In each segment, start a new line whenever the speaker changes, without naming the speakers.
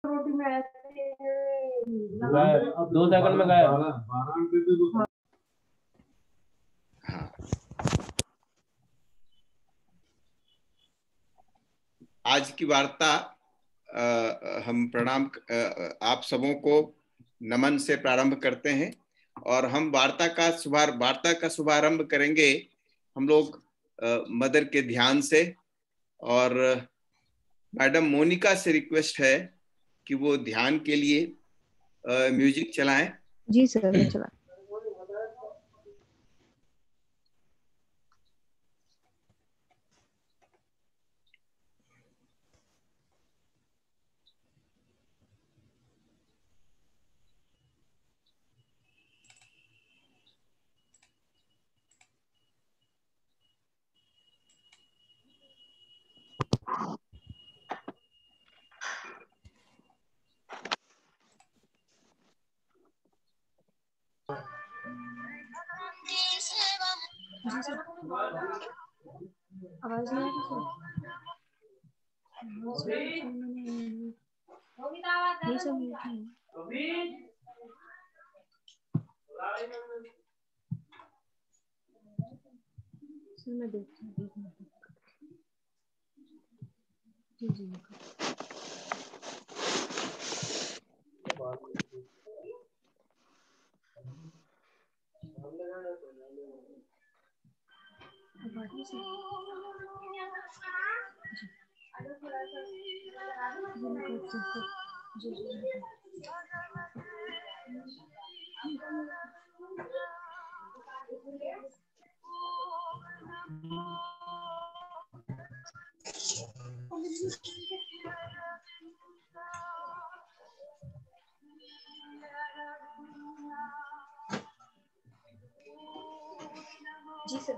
रोटी में
गायब, 2 सेकंड में गायब।
हाँ, आज की वार्ता हम प्रणाम आप सबों को नमन से प्रारंभ करते हैं और हम वार्ता का शुभारंभ करेंगे हम लोग मदर के ध्यान से। और मैडम मोनिका से रिक्वेस्ट है कि वो ध्यान के लिए म्यूजिक चलाएं।
जी सर, मैं चला। आवाज नहीं आ रही सर? मैं देखती हूँ। जी जी जी सर।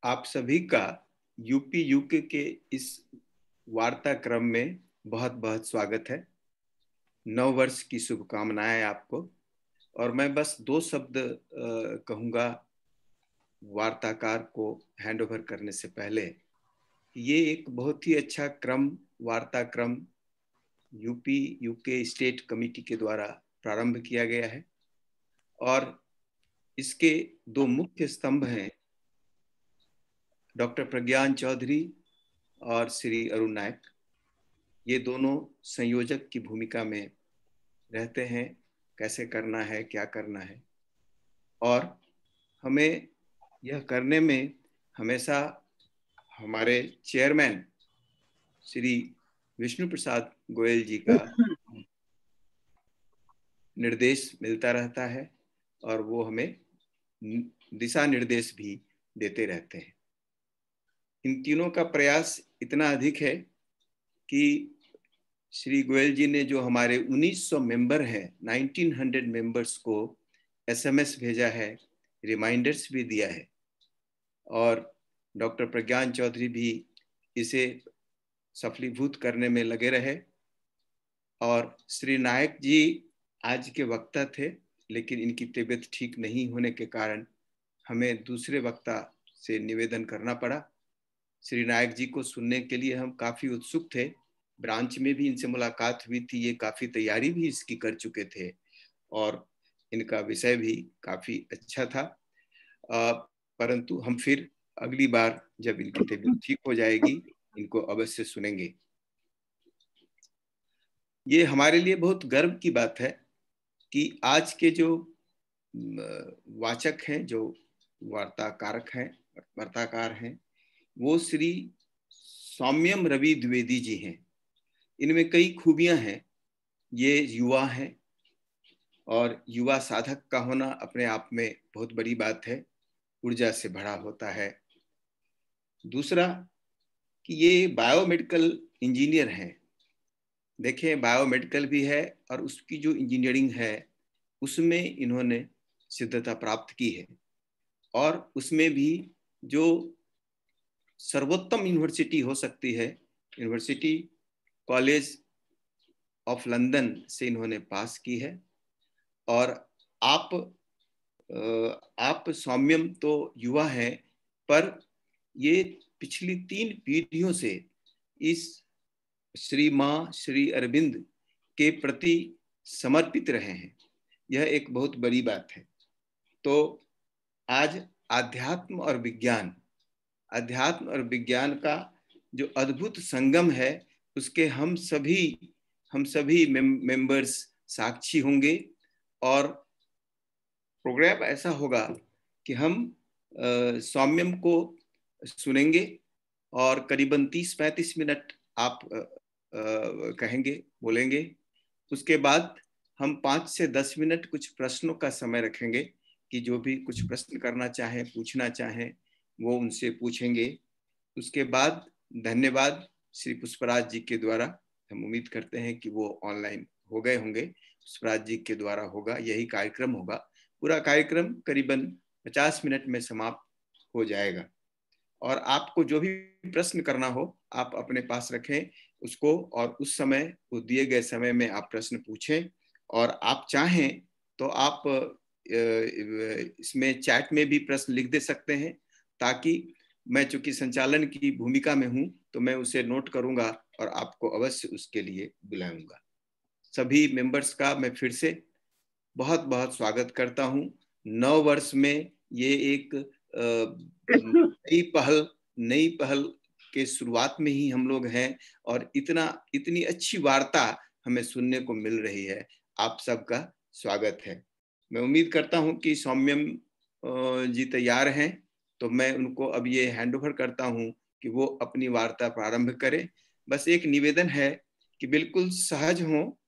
आप सभी का यूपी यूके के इस वार्ता क्रम में बहुत बहुत स्वागत है। नव वर्ष की शुभकामनाएं आपको। और मैं बस 2 शब्द कहूँगा वार्ताकार को हैंड ओवर करने से पहले। ये एक बहुत ही अच्छा वार्ता क्रम यूपी यूके स्टेट कमेटी के द्वारा प्रारंभ किया गया है और इसके 2 मुख्य स्तंभ हैं, डॉक्टर प्रज्ञान चौधरी और श्री अरुण नायक। ये दोनों संयोजक की भूमिका में रहते हैं, कैसे करना है, क्या करना है। और हमें यह करने में हमेशा हमारे चेयरमैन श्री विष्णु प्रसाद गोयल जी का निर्देश मिलता रहता है और वो हमें दिशा निर्देश भी देते रहते हैं। इन तीनों का प्रयास इतना अधिक है कि श्री गोयल जी ने जो हमारे 1900 मेंबर हैं, 1900 मेंबर्स को एसएमएस भेजा है, रिमाइंडर्स भी दिया है। और डॉक्टर प्रज्ञान चौधरी भी इसे सफलीभूत करने में लगे रहे। और श्री नायक जी आज के वक्ता थे, लेकिन इनकी तबीयत ठीक नहीं होने के कारण हमें दूसरे वक्ता से निवेदन करना पड़ा। श्री नायक जी को सुनने के लिए हम काफी उत्सुक थे। ब्रांच में भी इनसे मुलाकात हुई थी, ये काफी तैयारी भी इसकी कर चुके थे और इनका विषय भी काफी अच्छा था। परंतु हम फिर अगली बार जब इनकी तबीयत ठीक हो जाएगी इनको अवश्य सुनेंगे। ये हमारे लिए बहुत गर्व की बात है कि आज के जो वाचक हैं, जो वार्ताकार हैं, वो श्री सौम्यम रवि द्विवेदी जी हैं। इनमें कई खूबियां हैं। ये युवा हैं और युवा साधक का होना अपने आप में बहुत बड़ी बात है, ऊर्जा से भरा होता है। दूसरा कि ये बायोमेडिकल इंजीनियर हैं। देखें, बायोमेडिकल भी है और उसकी जो इंजीनियरिंग है उसमें इन्होंने सिद्धता प्राप्त की है। और उसमें भी जो सर्वोत्तम यूनिवर्सिटी हो सकती है, यूनिवर्सिटी कॉलेज ऑफ लंदन से इन्होंने पास की है। और आप सौम्यम तो युवा हैं, पर ये पिछली 3 पीढ़ियों से इस श्री माँ श्री अरविंद के प्रति समर्पित रहे हैं। यह एक बहुत बड़ी बात है। तो आज अध्यात्म और विज्ञान का जो अद्भुत संगम है उसके हम सभी मेंबर्स साक्षी होंगे। और प्रोग्राम ऐसा होगा कि हम सौम्यम को सुनेंगे और करीबन 30-35 मिनट आप बोलेंगे। उसके बाद हम 5 से 10 मिनट कुछ प्रश्नों का समय रखेंगे कि जो भी कुछ प्रश्न करना चाहें, पूछना चाहें, वो उनसे पूछेंगे। उसके बाद धन्यवाद श्री पुष्पराज जी के द्वारा, हम उम्मीद करते हैं कि वो ऑनलाइन हो गए होंगे, पुष्पराज जी के द्वारा होगा, यही कार्यक्रम होगा। पूरा कार्यक्रम करीबन 50 मिनट में समाप्त हो जाएगा। और आपको जो भी प्रश्न करना हो आप अपने पास रखें उसको, और उस समय, उस दिए गए समय में आप प्रश्न पूछें। और आप चाहें तो आप इसमें चैट में भी प्रश्न लिख दे सकते हैं, ताकि मैं चूंकि संचालन की भूमिका में हूं तो मैं उसे नोट करूंगा और आपको अवश्य उसके लिए बुलाऊंगा। सभी मेंबर्स का मैं फिर से बहुत बहुत स्वागत करता हूं। 9 वर्ष में ये एक नई पहल के शुरुआत में ही हम लोग हैं और इतनी अच्छी वार्ता हमें सुनने को मिल रही है। आप सबका स्वागत है। मैं उम्मीद करता हूं कि सौम्यम जी तैयार हैं, तो मैं उनको अब ये हैंड ओवर करता हूं कि वो अपनी वार्ता प्रारंभ करें। बस एक निवेदन है कि बिल्कुल सहज हो,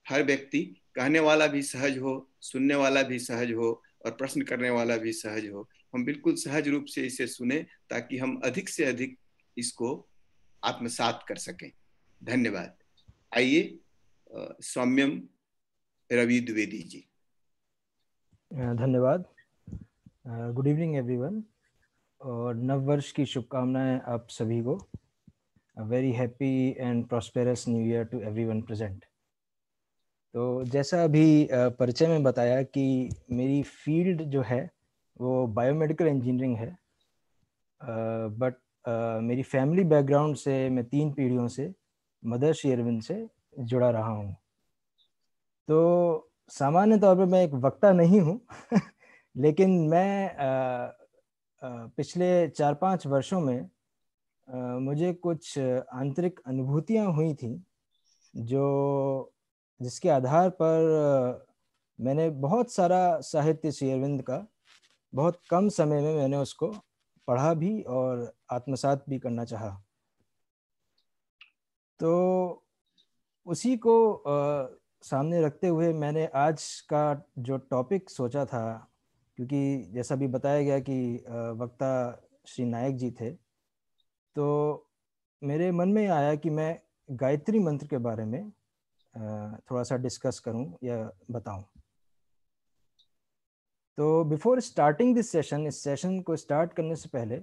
हर व्यक्ति, कहने वाला भी सहज हो, सुनने वाला भी सहज हो और प्रश्न करने वाला भी सहज हो। हम बिल्कुल सहज रूप से इसे सुने ताकि हम अधिक से अधिक इसको आत्मसात कर सकें। धन्यवाद। आइए सौम्यम रवि द्विवेदी जी।
धन्यवाद। गुड इवनिंग एवरीवन, और नव वर्ष की शुभकामनाएं आप सभी को। A very happy and prosperous new year to everyone present. तो जैसा अभी परिचय में बताया कि मेरी फील्ड जो है वो बायोमेडिकल इंजीनियरिंग है, बट मेरी फैमिली बैकग्राउंड से मैं 3 पीढ़ियों से मदर श्री अरविंद से जुड़ा रहा हूँ। तो सामान्य तौर पर मैं एक वक्ता नहीं हूँ लेकिन मैं पिछले 4-5 वर्षों में मुझे कुछ आंतरिक अनुभूतियाँ हुई थी जिसके आधार पर मैंने बहुत सारा साहित्य श्री अरविंद का बहुत कम समय में मैंने उसको पढ़ा भी और आत्मसात भी करना चाहा। तो उसी को सामने रखते हुए मैंने आज का जो टॉपिक सोचा था, क्योंकि जैसा भी बताया गया कि वक्ता श्री नायक जी थे, तो मेरे मन में आया कि मैं गायत्री मंत्र के बारे में थोड़ा सा डिस्कस करूं या बताऊं। तो बिफोर स्टार्टिंग दिस सेशन, इस सेशन को स्टार्ट करने से पहले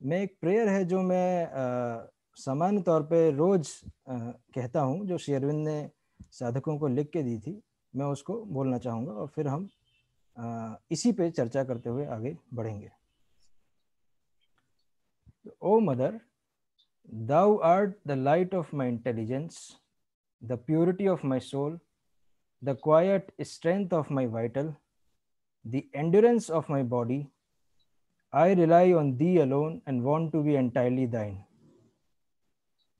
मैं एक प्रेयर है जो मैं सामान्य तौर पे रोज कहता हूँ, जो श्री अरविंद ने साधकों को लिख के दी थी, मैं उसको बोलना चाहूँगा और फिर हम इसी पे चर्चा करते हुए आगे बढ़ेंगे। ओ mother, thou art the light of my intelligence, the purity of my soul, the quiet strength of my vital, the endurance of my body. I rely on thee alone and want to be entirely thine.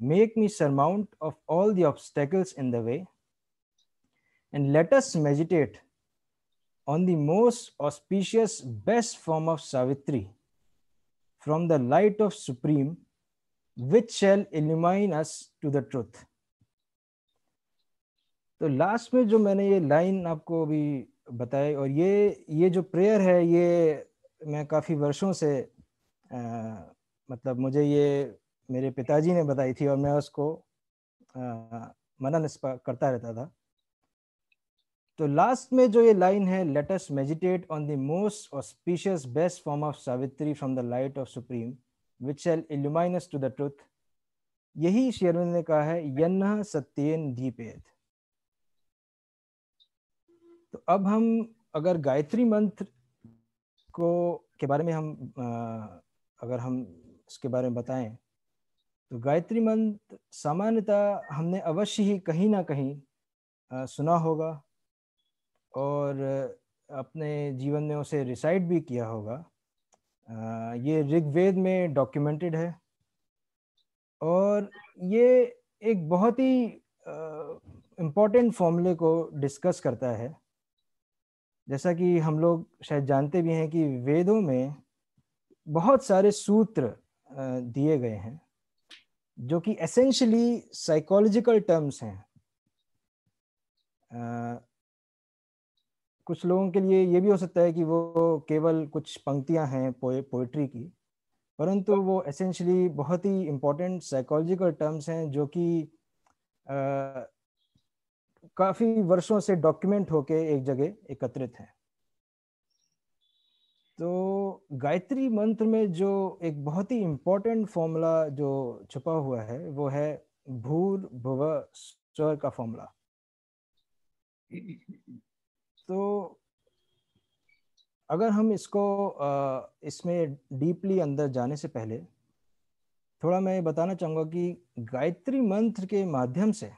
Make me surmount of all the obstacles in the way, and let us meditate on the most auspicious best form of Savitri from the light of Supreme, which shall illumine us to the truth. तो last में जो मैंने ये line आपको अभी बताई, और ये जो प्रेयर है, ये मैं काफ़ी वर्षों से मतलब मुझे ये मेरे पिताजी ने बताई थी और मैं उसको मनन करता रहता था। तो लास्ट में जो ये लाइन है, let us meditate on the most auspicious best form of Savitri from the light of supreme which shall illuminate us to the truth, यही श्री अरविंद ने कहा है, यन्नः सत्येन दीपेत। तो अब हम अगर गायत्री मंत्र को के बारे में अगर हम इसके बारे में बताएं, तो गायत्री मंत्र सामान्यतः हमने अवश्य ही कहीं ना कहीं सुना होगा और अपने जीवन में उसे रिसाइट भी किया होगा। ये ऋग्वेद में डॉक्यूमेंटेड है और ये एक बहुत ही इम्पोर्टेंट फॉर्मूले को डिस्कस करता है। जैसा कि हम लोग शायद जानते भी हैं कि वेदों में बहुत सारे सूत्र दिए गए हैं जो कि एसेंशियली साइकोलॉजिकल टर्म्स हैं। कुछ लोगों के लिए ये भी हो सकता है कि वो केवल कुछ पंक्तियां हैं पोएट्री की, परंतु वो एसेंशियली बहुत ही इम्पोर्टेंट साइकोलॉजिकल टर्म्स हैं जो कि काफ़ी वर्षों से डॉक्यूमेंट होके एक जगह एकत्रित हैं। तो गायत्री मंत्र में जो एक बहुत ही इम्पोर्टेंट फॉर्मूला जो छुपा हुआ है वो है भूर भुव स्वर का फॉर्मूला। तो अगर हम इसको इसमें डीपली अंदर जाने से पहले थोड़ा मैं बताना चाहूँगा कि गायत्री मंत्र के माध्यम से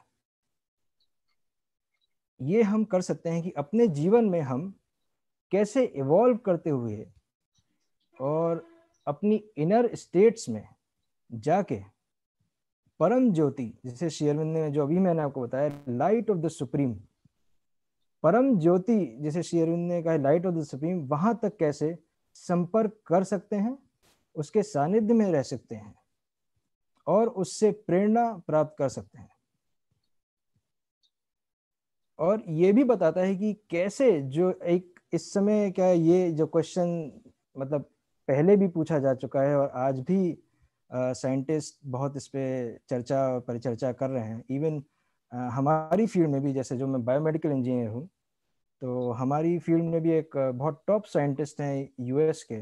ये हम कर सकते हैं कि अपने जीवन में हम कैसे इवॉल्व करते हुए और अपनी इनर स्टेट्स में जाके परम ज्योति, जैसे श्री अरविंद ने जो अभी मैंने आपको बताया, लाइट ऑफ द सुप्रीम, परम ज्योति जैसे श्री अरविंद ने कहा लाइट ऑफ द सुप्रीम, वहां तक कैसे संपर्क कर सकते हैं, उसके सानिध्य में रह सकते हैं और उससे प्रेरणा प्राप्त कर सकते हैं। और ये भी बताता है कि कैसे जो एक इस समय क्या ये जो क्वेश्चन मतलब पहले भी पूछा जा चुका है और आज भी साइंटिस्ट बहुत इस पे चर्चा और परिचर्चा कर रहे हैं। इवन हमारी फील्ड में भी, जैसे जो मैं बायोमेडिकल इंजीनियर हूँ, तो हमारी फील्ड में भी एक बहुत टॉप साइंटिस्ट हैं यूएस के,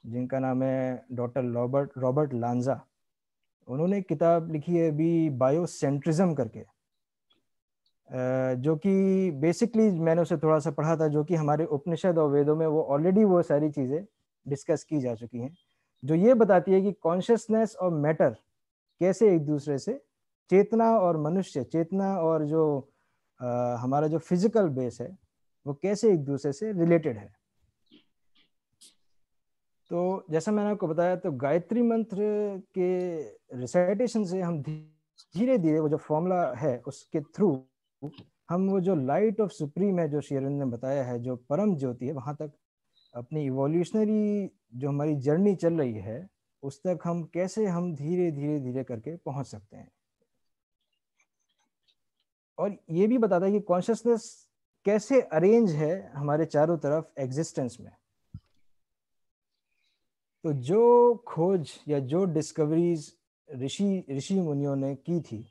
जिनका नाम है डॉक्टर रॉबर्ट लांजा। उन्होंने एक किताब लिखी है अभी बायोसेंट्रिज्म करके, जो कि बेसिकली मैंने उसे थोड़ा सा पढ़ा था, जो कि हमारे उपनिषद और वेदों में वो ऑलरेडी वो सारी चीज़ें डिस्कस की जा चुकी हैं, जो ये बताती है कि कॉन्शियसनेस और मैटर कैसे एक दूसरे से, चेतना और मनुष्य चेतना और जो हमारा जो फिजिकल बेस है वो कैसे एक दूसरे से रिलेटेड है। तो जैसा मैंने आपको बताया, तो गायत्री मंत्र के रिसाइटेशन से हम धीरे धीरे वो जो फॉर्मूला है उसके थ्रू हम वो जो लाइट ऑफ सुप्रीम है जो श्री अरविंद ने बताया है, जो परम ज्योति है, वहां तक अपनी इवोल्यूशनरी जो हमारी जर्नी चल रही है उस तक हम कैसे हम धीरे धीरे धीरे करके पहुंच सकते हैं। और ये भी बताता है कि कॉन्शियसनेस कैसे अरेंज है हमारे चारों तरफ एग्जिस्टेंस में। तो जो खोज या जो डिस्कवरीज ऋषि मुनियों ने की थी,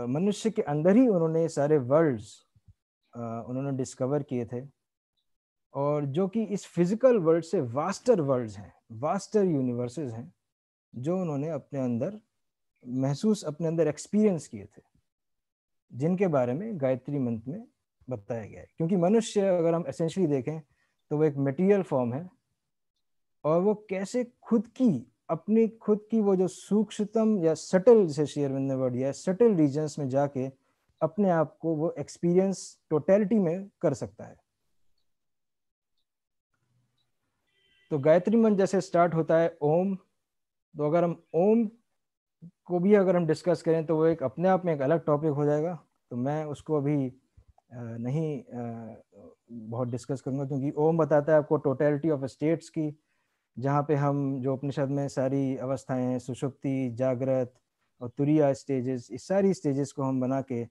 मनुष्य के अंदर ही उन्होंने सारे वर्ल्ड्स उन्होंने डिस्कवर किए थे, और जो कि इस फिजिकल वर्ल्ड से वास्टर वर्ल्ड्स हैं, वास्टर यूनिवर्सेस हैं, जो उन्होंने अपने अंदर महसूस, अपने अंदर एक्सपीरियंस किए थे, जिनके बारे में गायत्री मंत्र में बताया गया है। क्योंकि मनुष्य अगर हम एसेंशियली देखें तो वो एक मटेरियल फॉर्म है, और वो कैसे अपनी खुद की वो जो सूक्ष्मतम या सटल, जैसे श्री अरविंद ने वर्ड दिया, सटल रीजन्स में जाके अपने आप को वो एक्सपीरियंस टोटलिटी में कर सकता है। तो गायत्री मंत्र जैसे स्टार्ट होता है ओम, तो अगर हम ओम को भी अगर हम डिस्कस करें तो वो एक अपने आप में एक अलग टॉपिक हो जाएगा, तो मैं उसको अभी नहीं बहुत डिस्कस करूंगा, क्योंकि ओम बताता है आपको टोटलिटी ऑफ स्टेट्स की, जहाँ पे हम जो उपनिषद में सारी अवस्थाएं हैं, सुषुप्ति, जागृत और तुरीय स्टेजेस, इस सारी स्टेजेस को हम बना के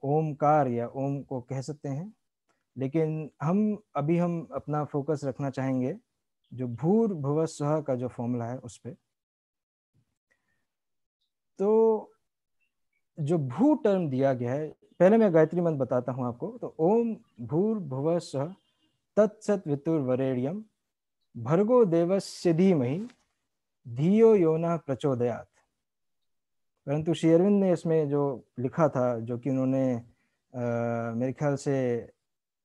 ओमकार या ओम को कह सकते हैं। लेकिन हम अपना फोकस रखना चाहेंगे जो भूर भुव स्वः का जो फॉर्मूला है उस पर। तो जो भू टर्म दिया गया है, पहले मैं गायत्री मंत्र बताता हूं आपको। तो ओम भूर भुव स्वः तत्सत वितुर्वरेण्यम भर्गो देवस्य धीमहि धियो यो नः प्रचोदयात्। परंतु श्री अरविंद ने इसमें जो लिखा था, जो कि उन्होंने मेरे ख्याल से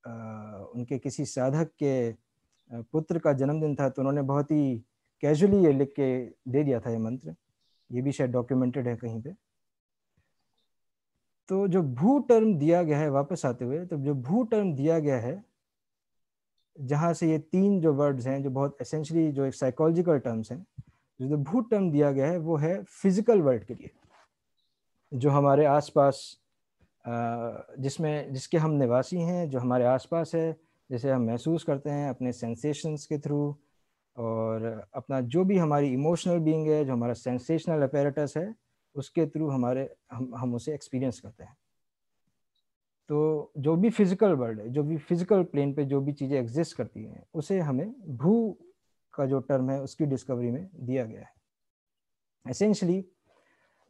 उनके किसी साधक के पुत्र का जन्मदिन था, तो उन्होंने बहुत ही कैजुअली ये लिख के दे दिया था ये मंत्र, ये भी शायद डॉक्यूमेंटेड है कहीं पे। तो जो भू टर्म दिया गया है, वापस आते हुए, तो जो भू टर्म दिया गया है, जहाँ से ये तीन जो वर्ड्स हैं जो बहुत एसेंशियली जो एक साइकोलॉजिकल टर्म्स हैं, जो भू टर्म दिया गया है वो है फिजिकल वर्ल्ड के लिए, जो हमारे आसपास जिसके हम निवासी हैं, जो हमारे आसपास है, जैसे हम महसूस करते हैं अपने सेंसेशंस के थ्रू, और अपना जो भी हमारी इमोशनल बीइंग है, जो हमारा सेंसेशनल अपैरेटस है, उसके थ्रू हम उसे एक्सपीरियंस करते हैं। तो जो भी फिजिकल वर्ल्ड है, जो भी फिजिकल प्लेन पे जो भी चीज़ें एग्जिस्ट करती हैं, उसे हमें भू का जो टर्म है उसकी डिस्कवरी में दिया गया है। एसेंशली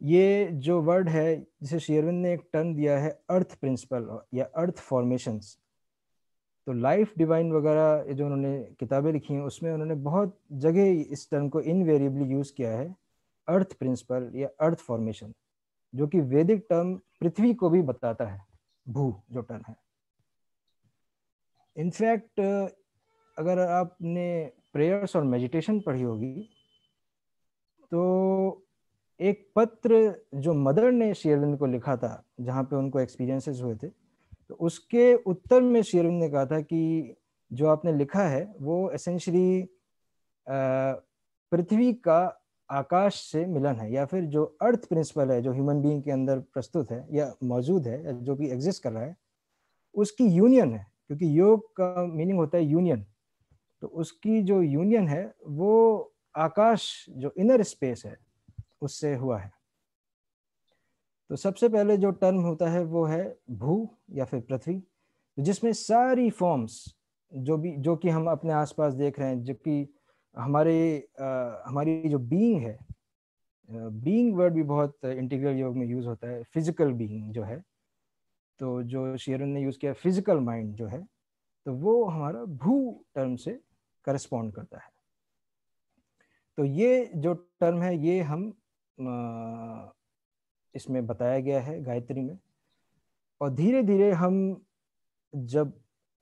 ये जो वर्ड है, जिसे श्री अरविंद ने एक टर्म दिया है अर्थ प्रिंसिपल या अर्थ फॉर्मेशंस। तो लाइफ डिवाइन वगैरह जो उन्होंने किताबें लिखी हैं उसमें उन्होंने बहुत जगह इस टर्म को इनवेरिएबली यूज़ किया है, अर्थ प्रिंसिपल या अर्थ फॉर्मेशन, जो कि वैदिक टर्म पृथ्वी को भी बताता है, भू जो टर्म है। इनफैक्ट अगर आपने प्रेयर्स और मेडिटेशन पढ़ी होगी, तो एक पत्र जो मदर ने श्री अरविंद को लिखा था, जहाँ पे उनको एक्सपीरियंसेस हुए थे, तो उसके उत्तर में श्री अरविंद ने कहा था कि जो आपने लिखा है वो एसेंशियली पृथ्वी का आकाश से मिलन है, या फिर जो अर्थ प्रिंसिपल है जो ह्यूमन बीइंग के अंदर प्रस्तुत है या मौजूद है या जो भी एग्जिस्ट कर रहा है, उसकी यूनियन है। क्योंकि योग का मीनिंग होता है यूनियन, तो उसकी जो यूनियन है वो आकाश, जो इनर स्पेस है, उससे हुआ है। तो सबसे पहले जो टर्म होता है वो है भू या फिर पृथ्वी, जिसमें सारी फॉर्म्स जो कि हम अपने आसपास देख रहे हैं, जो कि हमारी जो बीइंग है, बीइंग वर्ड भी बहुत इंटीग्रल योग में यूज होता है, फिजिकल बीइंग जो है। तो जो श्री अरविंद ने यूज किया फिजिकल माइंड जो है, तो वो हमारा भू टर्म से करस्पॉन्ड करता है। तो ये जो टर्म है ये हम इसमें बताया गया है गायत्री में। और धीरे धीरे हम जब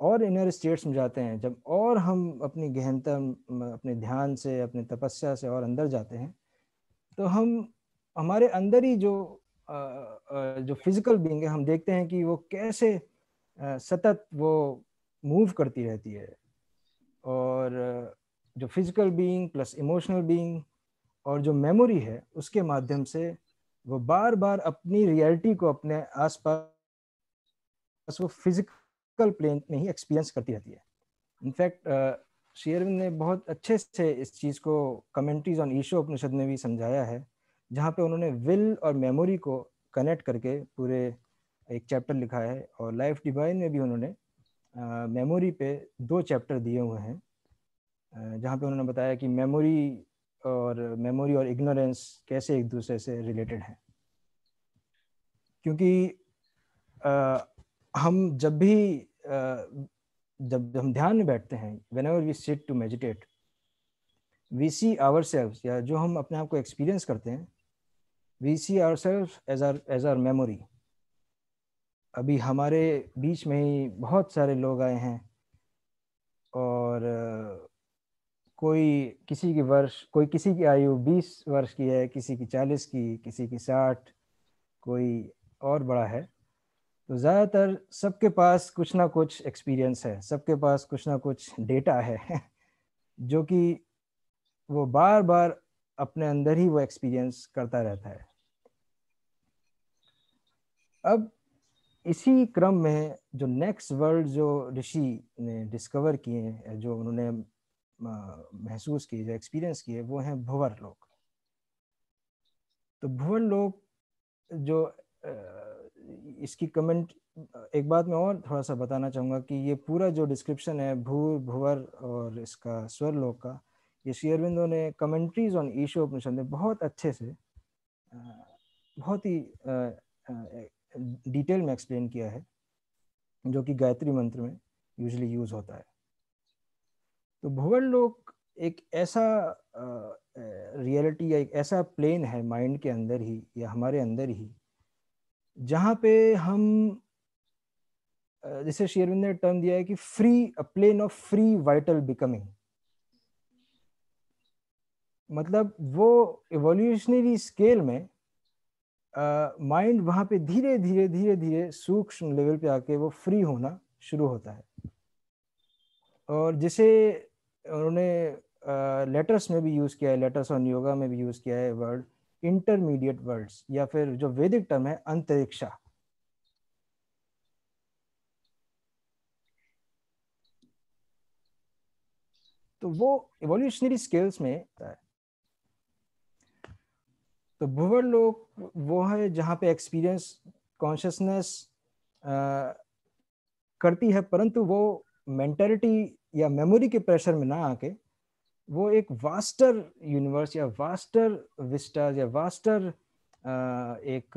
और इनर स्टेट्स में जाते हैं, जब और हम अपनी गहनता, अपने ध्यान से, अपने तपस्या से और अंदर जाते हैं, तो हमारे अंदर ही जो फिजिकल बीइंग है, हम देखते हैं कि वो कैसे सतत वो मूव करती रहती है। और जो physical being plus emotional being और जो मेमोरी है, उसके माध्यम से वो बार बार अपनी रियलिटी को अपने आसपास वो फिजिकल प्लेन में ही एक्सपीरियंस करती रहती है। इनफैक्ट श्री अरविंद ने बहुत अच्छे से इस चीज़ को कमेंट्रीज ऑन ईशो उपनिषद में भी समझाया है, जहाँ पे उन्होंने विल और मेमोरी को कनेक्ट करके पूरे एक चैप्टर लिखा है। और लाइफ डिवाइन में भी उन्होंने मेमोरी पे 2 चैप्टर दिए हुए हैं, जहाँ पे उन्होंने बताया कि मेमोरी और इग्नोरेंस कैसे एक दूसरे से रिलेटेड हैं। क्योंकि हम जब हम ध्यान में बैठते हैं, whenever we sit to meditate, we see ourselves, या जो हम अपने आप को एक्सपीरियंस करते हैं, we see ourselves as our memory। अभी हमारे बीच में ही बहुत सारे लोग आए हैं और कोई किसी की आयु 20 वर्ष की है, किसी की 40 की, किसी की 60, कोई और बड़ा है। तो ज़्यादातर सबके पास कुछ ना कुछ एक्सपीरियंस है, सबके पास कुछ ना कुछ डेटा है जो कि वो बार बार अपने अंदर ही वो एक्सपीरियंस करता रहता है। अब इसी क्रम में जो नेक्स्ट वर्ल्ड जो ऋषि ने डिस्कवर किए हैं, जो उन्होंने महसूस किए, जो एक्सपीरियंस किए, वो हैं भुवर लोक। तो भुवर लोक जो इसकी कमेंट, एक बात मैं और थोड़ा सा बताना चाहूँगा कि ये पूरा जो डिस्क्रिप्शन है भूवर और इसका स्वर लोक का, ये श्री अरविंदो ने कमेंट्रीज ऑन ईशो उपनिषद में बहुत अच्छे से बहुत ही डिटेल में एक्सप्लेन किया है, जो कि गायत्री मंत्र में यूजुअली यूज होता है। तो भुवर लोक एक ऐसा रियलिटी या एक ऐसा प्लेन है माइंड के अंदर ही या हमारे अंदर ही, जहाँ पे हम, जैसे श्री अरविंद ने टर्म दिया है कि plane of free vital becoming. मतलब वो इवोल्यूशनरी स्केल में माइंड वहाँ पे धीरे धीरे सूक्ष्म लेवल पे आके वो फ्री होना शुरू होता है। और जिसे उन्होंने लेटर्स में भी यूज़ किया है, लेटर्स ऑन योगा में भी यूज़ किया है वर्ड इंटरमीडिएट वर्ड्स, या फिर जो वैदिक टर्म है अंतरिक्षा। तो वो इवोल्यूशनरी स्केल्स में है। तो भुवर लोक वो है जहाँ पे एक्सपीरियंस कॉन्शियसनेस करती है, परंतु वो मेंटालिटी या मेमोरी के प्रेशर में ना आके वो एक वास्टर यूनिवर्स या वास्टर विस्टार या वास्टर एक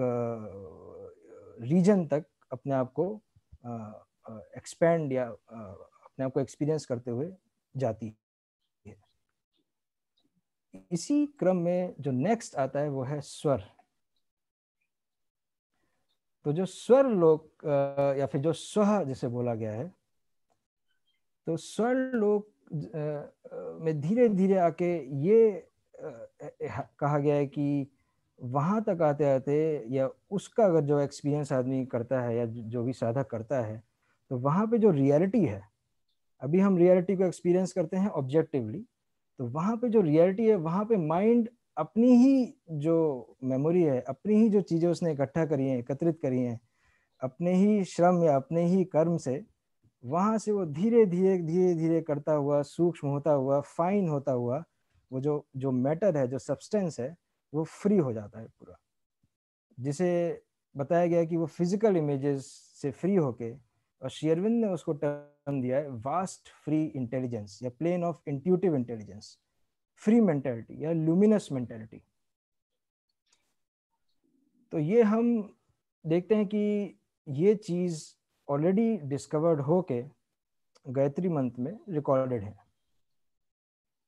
रीजन तक अपने आप को एक्सपेंड या अपने आप को एक्सपीरियंस करते हुए जाती है। इसी क्रम में जो नेक्स्ट आता है वो है स्वर। तो जो स्वर लोक या फिर जो स्व जिसे बोला गया है, तो स्वर लोक में धीरे धीरे आके ये कहा गया है कि वहां तक आते आते या उसका अगर जो एक्सपीरियंस आदमी करता है या जो भी साधक करता है, तो वहां पे जो रियलिटी है, अभी हम रियलिटी को एक्सपीरियंस करते हैं ऑब्जेक्टिवली, तो वहां पे जो रियलिटी है वहां पे माइंड अपनी ही जो मेमोरी है, अपनी ही जो चीजें उसने इकट्ठा करी हैं, एकत्रित करी हैं, अपने ही श्रम या अपने ही कर्म से, वहां से वो धीरे धीरे करता हुआ, सूक्ष्म होता हुआ, फाइन होता हुआ, वो जो मैटर है, जो सब्सटेंस है, वो फ्री हो जाता है पूरा। जिसे बताया गया कि वो फिजिकल इमेजेस से फ्री होके, और श्री अरविंद ने उसको टर्म दिया है वास्ट फ्री इंटेलिजेंस या plane of intuitive intelligence, free mentality या ल्यूमिनस मेंटालिटी। तो ये हम देखते हैं कि ये चीज ऑलरेडी डिस्कवर्ड होके गायत्री मंत्र में रिकॉर्डेड है।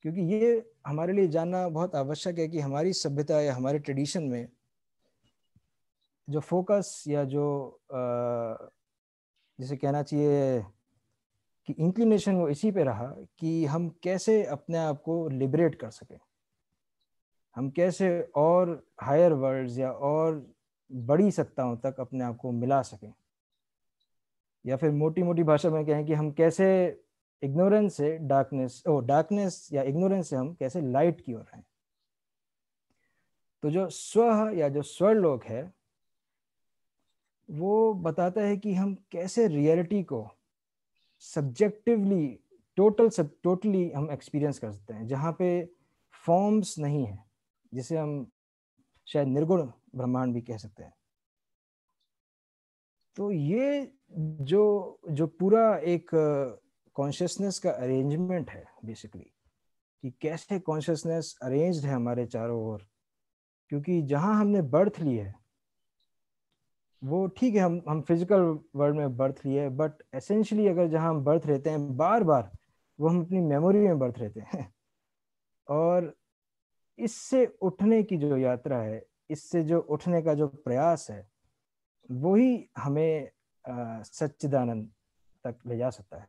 क्योंकि ये हमारे लिए जानना बहुत आवश्यक है कि हमारी सभ्यता या हमारे ट्रेडिशन में जो फोकस या जो जिसे कहना चाहिए कि इंक्लिनेशन, वो इसी पे रहा कि हम कैसे अपने आप को लिबरेट कर सकें, हम कैसे और हायर वर्ल्ड्स या और बड़ी सत्ताओं तक अपने आप को मिला सकें, या फिर मोटी मोटी भाषा में कहें कि हम कैसे इग्नोरेंस से डार्कनेस या इग्नोरेंस से हम कैसे लाइट की ओर हैं। तो जो स्व या जो स्वरलोक है वो बताता है कि हम कैसे रियलिटी को सब्जेक्टिवली टोटली हम एक्सपीरियंस कर सकते हैं, जहाँ पे फॉर्म्स नहीं है, जिसे हम शायद निर्गुण ब्रह्मांड भी कह सकते हैं। तो ये जो जो पूरा एक कॉन्शियसनेस का अरेंजमेंट है बेसिकली, कि कैसे कॉन्शियसनेस अरेंज्ड है हमारे चारों ओर, क्योंकि जहाँ हमने बर्थ ली है वो ठीक है, हम फिजिकल वर्ल्ड में बर्थ लिए, बट एसेंशियली अगर जहाँ हम बर्थ रहते हैं बार बार, वो हम अपनी मेमोरी में बर्थ रहते हैं। और इससे उठने की जो यात्रा है, इससे जो उठने का जो प्रयास है, वही हमें सच्चिदानंद तक ले जा सकता है।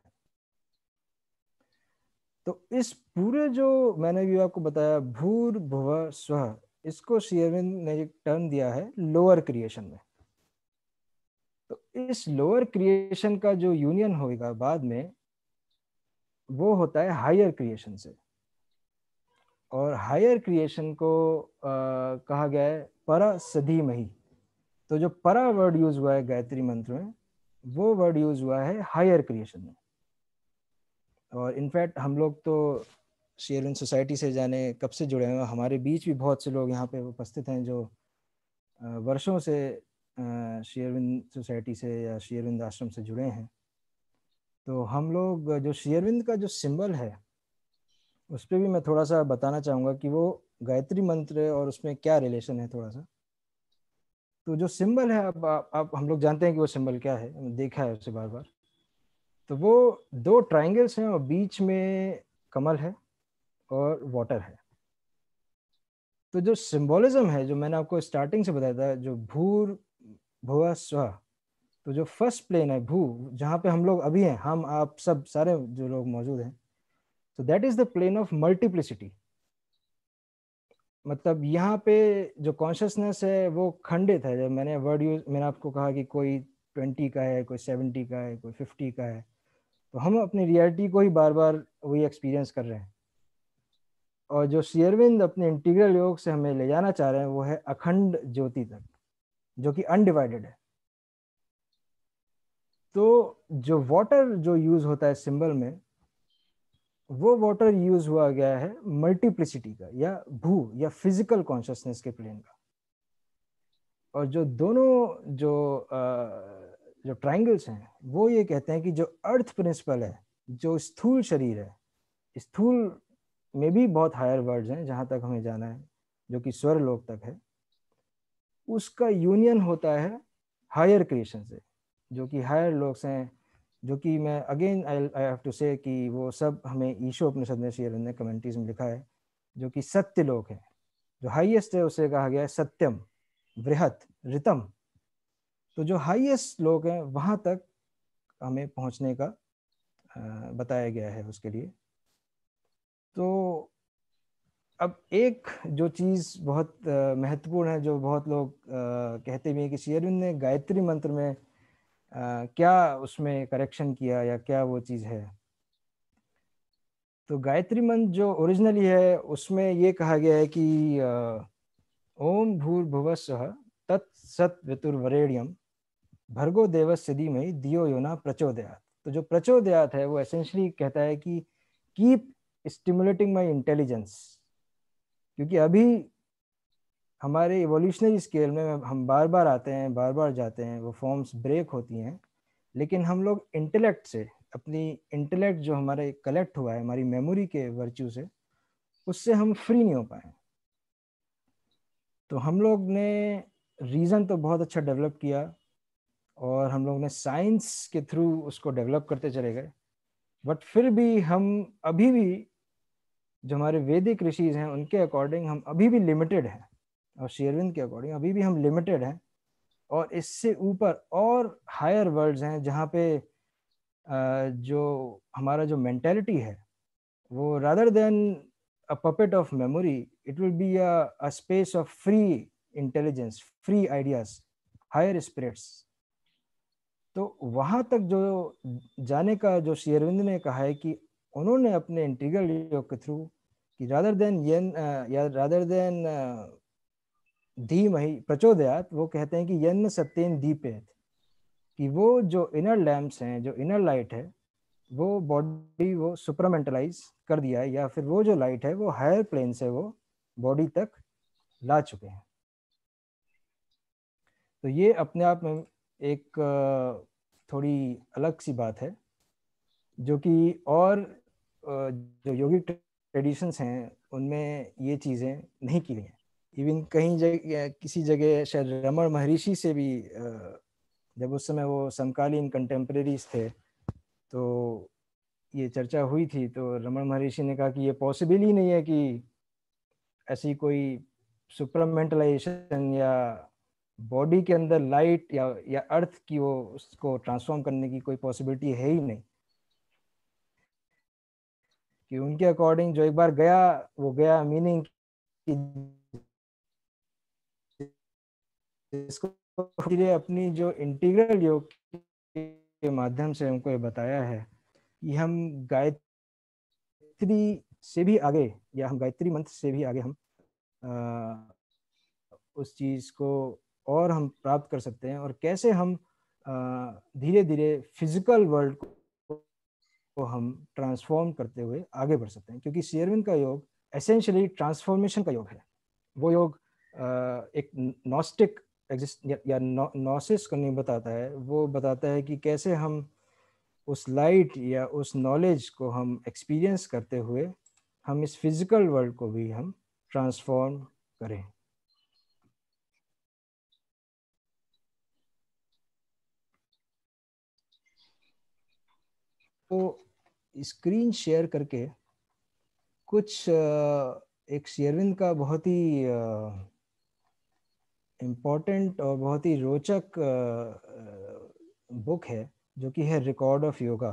तो इस पूरे जो मैंने भी आपको बताया भूर भुव स्वः, इसको श्री अरविंद ने एक टर्म दिया है लोअर क्रिएशन में। तो इस लोअर क्रिएशन का जो यूनियन होगा बाद में, वो होता है हायर क्रिएशन से। और हायर क्रिएशन को कहा गया है परा सधीमहि। तो जो परा वर्ड यूज हुआ है गायत्री मंत्र में, वो वर्ड यूज हुआ है हायर क्रिएशन में। और इनफैक्ट हम लोग तो श्री अरविंद सोसाइटी से जाने कब से जुड़े हैं, हमारे बीच भी बहुत से लोग यहाँ पे उपस्थित हैं जो वर्षों से श्री अरविंद सोसाइटी से या श्री अरविंद आश्रम से जुड़े हैं। तो हम लोग जो श्री अरविंद का जो सिंबल है उस पर भी मैं थोड़ा सा बताना चाहूँगा कि वो गायत्री मंत्र और उसमें क्या रिलेशन है थोड़ा सा। तो जो सिंबल है, अब आप हम लोग जानते हैं कि वो सिंबल क्या है, देखा है उसे बार बार। तो वो दो ट्राइंगल्स हैं और बीच में कमल है और वाटर है। तो जो सिंबोलिज्म है, जो मैंने आपको स्टार्टिंग से बताया था, जो भूर भुव स्व, तो जो फर्स्ट प्लेन है भू, जहाँ पे हम लोग अभी हैं, हम आप सब सारे जो लोग मौजूद हैं, तो that is the plane of multiplicity. मतलब यहाँ पे जो कॉन्शियसनेस है वो खंडित है। जब मैंने वर्ड यूज, मैंने आपको कहा कि कोई 20 का है, कोई 70 का है, कोई 50 का है, तो हम अपनी रियलिटी को ही बार बार वही एक्सपीरियंस कर रहे हैं। और जो श्री अरविंद अपने इंटीग्रल योग से हमें ले जाना चाह रहे हैं वो है अखंड ज्योति तक, जो कि अनडिवाइडेड है। तो जो वाटर जो यूज होता है सिंबल में, वो वाटर यूज हुआ गया है मल्टीप्लिसिटी का, या भू या फिजिकल कॉन्शियसनेस के प्लेन का। और जो दोनों जो ट्राइंगल्स हैं वो ये कहते हैं कि जो अर्थ प्रिंसिपल है, जो स्थूल शरीर है, स्थूल में भी बहुत हायर वर्ड्स हैं जहां तक हमें जाना है, जो कि स्वर लोक तक है, उसका यूनियन होता है हायर क्रिएशन से, जो कि हायर लोक्स हैं, जो कि मैं अगेन आई हैव टू से कि वो सब हमें ईशो उपनिषद में श्री अरविंद ने कमेंट्रीज में लिखा है, जो कि सत्य लोक है। जो हाईएस्ट है उसे कहा गया है सत्यम, बृहत, ऋतम। तो जो हाईएस्ट लोक है वहां तक हमें पहुंचने का बताया गया है उसके लिए। तो अब एक जो चीज बहुत महत्वपूर्ण है, जो बहुत लोग कहते भी हैं कि श्री अरविंद ने गायत्री मंत्र में क्या उसमें करेक्शन किया या क्या वो चीज है। तो गायत्री मंत्र जो ओरिजिनली है उसमें ये कहा गया है कि ओम भूर्भुवस्सुः तत्सत्वितुर्वरेण्यम भर्गो देवस्य धीमहि धियो यो न प्रचोदयात्। तो जो प्रचोदयात् है वो एसेंशियली कहता है कि कीप स्टिमुलेटिंग माय इंटेलिजेंस। क्योंकि अभी हमारे इवोल्यूशनरी स्केल में हम बार बार आते हैं, बार बार जाते हैं, वो फॉर्म्स ब्रेक होती हैं, लेकिन हम लोग इंटेलेक्ट से, अपनी इंटेलेक्ट जो हमारे कलेक्ट हुआ है हमारी मेमोरी के वर्च्यू से, उससे हम फ्री नहीं हो पाए। तो हम लोग ने रीज़न तो बहुत अच्छा डेवलप किया और हम लोग ने साइंस के थ्रू उसको डेवलप करते चले गए, बट फिर भी हम अभी भी, जो हमारे वैदिक ऋषिज हैं उनके अकॉर्डिंग हम अभी भी लिमिटेड हैं, और श्री अरविंद के अकॉर्डिंग अभी भी हम लिमिटेड हैं। और इससे ऊपर और हायर वर्ल्ड्स हैं जहाँ पे जो हमारा जो मेंटेलिटी है वो rather than a puppet of memory, it will be a space of free intelligence, free ideas, higher spirits. तो वहां तक जो जाने का जो श्री अरविंद ने कहा है कि उन्होंने अपने इंटीग्रल योग के थ्रू कि रादर देन धीमहि प्रचोदयात्, वो कहते हैं कि यन्न सत्येन दीपेत, कि वो जो इनर लैम्प्स हैं, जो इनर लाइट है, वो बॉडी वो सुपरामेंटलाइज कर दिया है, या फिर वो जो लाइट है वो हायर प्लेन से वो बॉडी तक ला चुके हैं। तो ये अपने आप में एक थोड़ी अलग सी बात है, जो कि और जो योगिक ट्रेडिशंस हैं उनमें ये चीज़ें नहीं की गई हैं। इवन कहीं जगह, किसी जगह शायद रमण महर्षि से भी, जब उस समय वो समकालीन कंटेम्प्रेरीज थे, तो ये चर्चा हुई थी, तो रमण महर्षि ने कहा कि ये पॉसिबल ही नहीं है कि ऐसी कोई सुपरमेंटलाइजेशन या बॉडी के अंदर लाइट या अर्थ की वो उसको ट्रांसफॉर्म करने की कोई पॉसिबिलिटी है ही नहीं, कि उनके अकॉर्डिंग जो एक बार गया वो गया, मीनिंग इसको अपनी जो इंटीग्रल योग के माध्यम से हमको ये बताया है कि हम गायत्री से भी आगे, या हम गायत्री मंत्र से भी आगे हम उस चीज को और हम प्राप्त कर सकते हैं, और कैसे हम धीरे धीरे फिजिकल वर्ल्ड को हम ट्रांसफॉर्म करते हुए आगे बढ़ सकते हैं। क्योंकि श्री अरविंद का योग एसेंशियली ट्रांसफॉर्मेशन का योग है। वो योग एक नॉस्टिक या नॉसिस को नहीं बताता है, वो बताता है कि कैसे हम उस लाइट या उस नॉलेज को हम एक्सपीरियंस करते हुए हम इस फिजिकल वर्ल्ड को भी हम ट्रांसफॉर्म करें। तो स्क्रीन शेयर करके कुछ एक श्री अरविंद का बहुत ही इम्पोर्टेंट और बहुत ही रोचक बुक है, जो कि है रिकॉर्ड ऑफ योगा।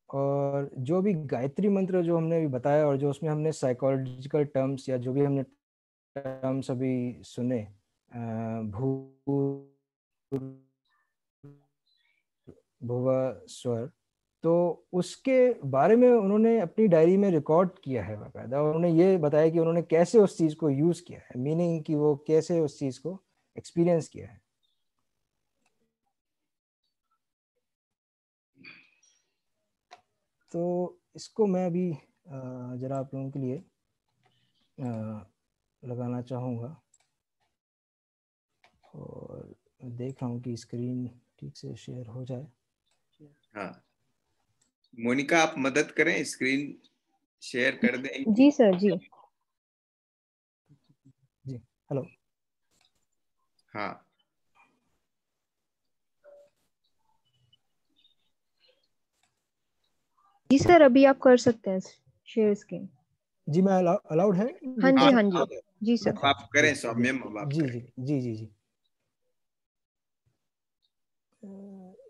और जो भी गायत्री मंत्र जो हमने अभी बताया, और जो उसमें हमने साइकोलॉजिकल टर्म्स या जो भी हमने टर्म्स अभी सुने, भुव स्वर, तो उसके बारे में उन्होंने अपनी डायरी में रिकॉर्ड किया है बाकायदा। और उन्होंने ये बताया कि उन्होंने कैसे उस चीज़ को यूज़ किया है, मीनिंग कि वो कैसे उस चीज़ को एक्सपीरियंस किया है। तो इसको मैं अभी ज़रा आप लोगों के लिए लगाना चाहूँगा, और देख रहा हूँ कि स्क्रीन ठीक से शेयर हो जाए।
हाँ, मोनिका आप मदद करें, स्क्रीन शेयर कर दें।
जी सर जी।
जी हेलो।
हाँ,
जी सर, अभी आप कर सकते हैं शेयर स्क्रीन।
जी मैं अलाउड है?
हाँ जी,
हाँ,
हाँ जी जी सर।
अब आप करें सौम्यम, अब आप
जी
करें।
जी जी जी जी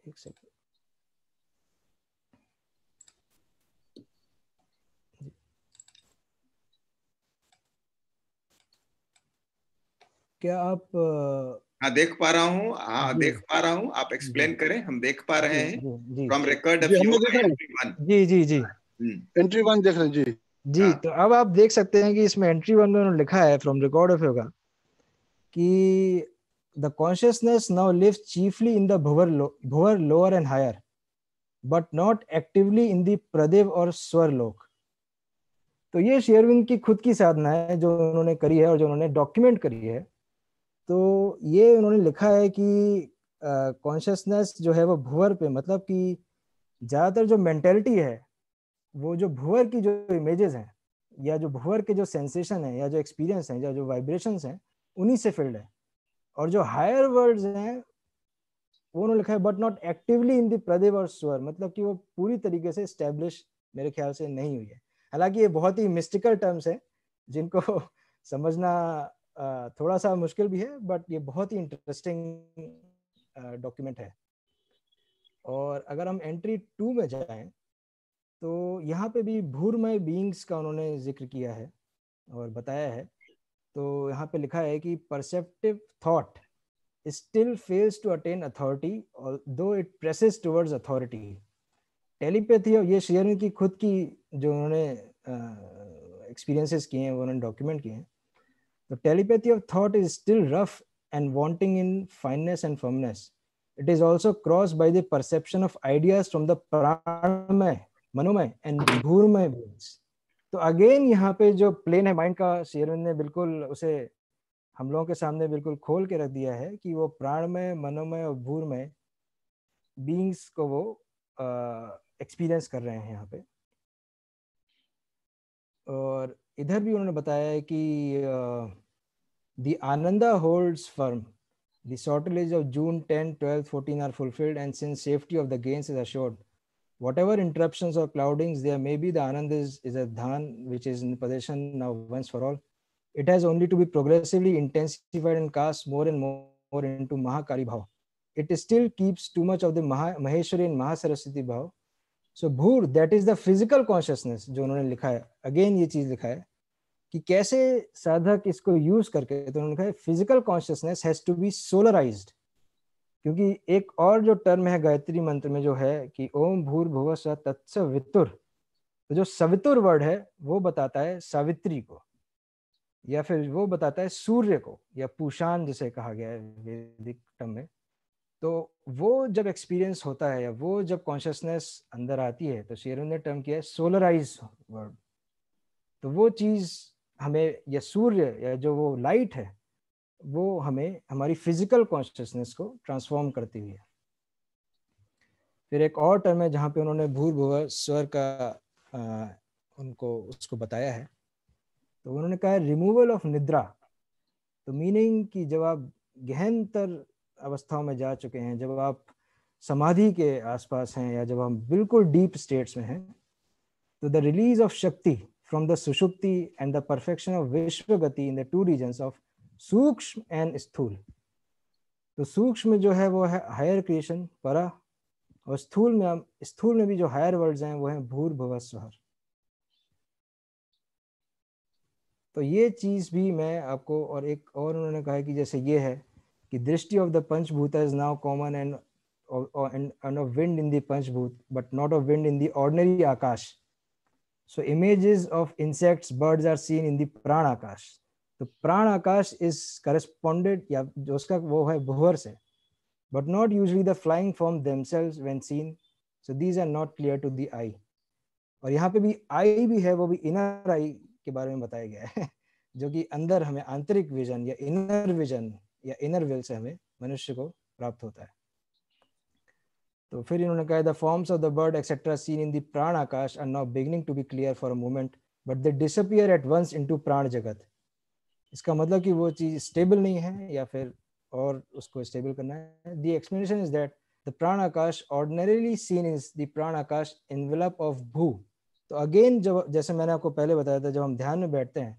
एक सेकंड। क्या आप
हाँ, देख पा रहा हूँ। हाँ,
जी
देख पा रहा हूँ। आप
जी
एक्सप्लेन करें, हम देख पा रहे
जी
हैं।
जी
फ्रॉम रिकॉर्ड
जी
ऑफ
हमने
योगा
देखा है।
एंट्री 1।
जी जी जी
एंट्री 1 देख रहे हैं जी।
जी।
हाँ,
तो अब आप देख सकते हैं कि इसमें एंट्री 1 में उन्होंने लिखा है फ्रॉम रिकॉर्ड ऑफ योगा कि the consciousness now lives chiefly in the Bhuvar lower and higher, but not actively in the प्रदेव और स्वर लोक। तो ये श्री अरविंद की खुद की साधना है जो उन्होंने करी है और जो उन्होंने डॉक्यूमेंट करी है। तो ये उन्होंने लिखा है कि कॉन्शियसनेस जो है वो भुवर पे, मतलब कि ज़्यादातर जो मेंटेलिटी है वो जो भुवर की जो इमेजेस हैं, या जो भुवर के जो सेंसेशन है, या जो एक्सपीरियंस है, या जो वाइब्रेशंस हैं, उन्हीं से फील्ड है। और जो हायर वर्ड्स हैं वो उन्होंने लिखा है but not actively in the प्रदेव और स्वर, मतलब कि वो पूरी तरीके से स्टैब्लिश मेरे ख्याल से नहीं हुई है। हालांकि ये बहुत ही मिस्टिकल टर्म्स हैं जिनको समझना थोड़ा सा मुश्किल भी है, बट ये बहुत ही इंटरेस्टिंग डॉक्यूमेंट है। और अगर हम एंट्री 2 में जाएं, तो यहाँ पे भी भूरमय बीइंग्स का उन्होंने जिक्र किया है और बताया है। तो यहाँ पे लिखा है कि perceptive thought still fails to attain authority although it presses towards authority। Telepathy, और ये शेयरिंग की खुद की जो उन्होंने एक्सपीरियंसेस किए हैं वो उन्होंने डॉक्यूमेंट किए हैं। The telepathy of thought is still rough and wanting in fineness and firmness. It is also crossed by the perception of ideas from the pranamay, Manomay and भूरमय beings. तो अगेन यहाँ पे जो प्लेन है mind का, शेरविंद ने बिल्कुल उसे हम लोगों के सामने बिल्कुल खोल के रख दिया है कि वो प्राणमय, मनोमय और भूरमय बीइंग्स को वो एक्सपीरियंस कर रहे हैं यहाँ पे। और इधर भी उन्होंने बताया है कि the Ananda holds firm. The sortilege of June 10, 12, 14 are fulfilled, and since safety of the gains is assured, whatever interruptions or cloudings there may be, the Ananda is a dhan which is in possession now once for all. It has only to be progressively intensified and cast more and more into Mahakali Bhav. It still keeps too much of the Maheshwari and Mahasaraswati Bhav. So Bhur, that is the physical consciousness जो उन्होंने लिखा है, again ये चीज लिखा है कि कैसे साधक इसको यूज करके, तो उन्होंने कहा physical consciousness has to be solarised, क्योंकि एक और जो टर्म है गायत्री मंत्र में जो है कि ओम भूर्भुवः स्वः तत्सवितुर, तो जो सवितुर वर्ड है वो बताता है सावित्री को, या फिर वो बताता है सूर्य को, या पूषान जिसे कहा गया है वैदिक टर्म में। तो वो जब एक्सपीरियंस होता है या वो जब कॉन्शियसनेस अंदर आती है, तो शेरविंद ने टर्म किया है सोलराइज वर्ड। तो वो चीज हमें, या सूर्य या जो वो लाइट है, वो हमें हमारी फिजिकल कॉन्शियसनेस को ट्रांसफॉर्म करती हुई है। फिर एक और टर्म है जहाँ पे उन्होंने भूर्भुवः स्वर का उनको उसको बताया है, तो उन्होंने कहा है रिमूवल ऑफ निद्रा। तो मीनिंग कि जब आप गहनतर अवस्थाओं में जा चुके हैं, जब आप समाधि के आसपास हैं, या जब हम बिल्कुल डीप स्टेट्स में हैं, तो द रिलीज ऑफ शक्ति from the sushupti and the perfection of vishwagati in the two regions of सूक्ष्म and स्थूल। तो सूक्ष्म जो है वो है हायर क्रिएशन परा, और स्थूल में भी जो हायर वर्ड्स हैं वो हैं भूर्भुवः स्वः। तो ये चीज भी मैं आपको, और एक और उन्होंने कहा है कि जैसे ये है कि drishti of the panchabhuta is now common and of wind in the panchabhuta but not of wind in the ordinary akash. So images of insects, birds are seen in the प्राण आकाश। तो प्राण आकाश is corresponded, या जो उसका वो है भुवर से, but not usually the flying form themselves when seen. So these are not clear to the eye. और यहाँ पे भी आई भी है, वो भी इनर आई के बारे में बताया गया है जो कि अंदर हमें आंतरिक विजन या इनर विजन या इनर विल से हमें मनुष्य को प्राप्त होता है। तो फिर इन्होंने कहा the forms of the bird etcetera seen in the prana akash are now beginning to be clear for a moment but they disappear at once into prana jagat. इसका मतलब कि वो चीज स्टेबल नहीं है या फिर और उसको स्टेबल करना है। The explanation is that the prana Akash ordinarily scene is the prana Akash envelope of भू। तो अगेन जब, जैसे मैंने आपको पहले बताया था, जब हम ध्यान में बैठते हैं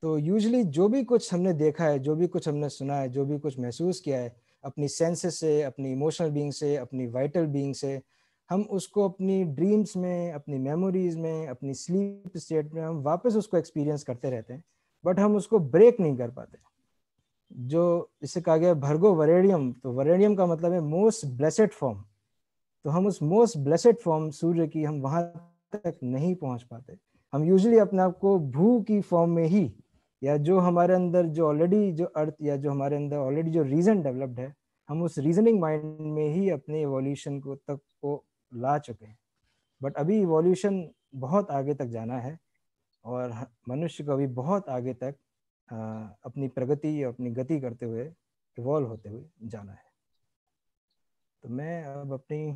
तो यूजुअली जो भी कुछ हमने देखा है, जो भी कुछ हमने सुना है, जो भी कुछ महसूस किया है अपनी सेंसेस से, अपनी इमोशनल बीइंग से, अपनी वाइटल बीइंग से, हम उसको अपनी ड्रीम्स में, अपनी मेमोरीज में, अपनी स्लीप स्टेट में हम वापस उसको एक्सपीरियंस करते रहते हैं, बट हम उसको ब्रेक नहीं कर पाते। जो इससे कहा गया भर्गो वरेडियम, तो वरेडियम का मतलब है मोस्ट ब्लेसेड फॉर्म। तो हम उस मोस्ट ब्लेसेड फॉर्म सूर्य की हम वहां तक नहीं पहुंच पाते। हम यूजुअली अपने आप को भू की फॉर्म में ही, या जो हमारे अंदर जो ऑलरेडी जो अर्थ, या जो हमारे अंदर ऑलरेडी जो रीजन डेवलप्ड है, हम उस रीजनिंग माइंड में ही अपने इवोल्यूशन को तक को ला चुके हैं। बट अभी इवोल्यूशन बहुत आगे तक जाना है और मनुष्य को अभी बहुत आगे तक अपनी प्रगति, अपनी गति करते हुए, इवॉल्व होते हुए जाना है। तो मैं अब अपनी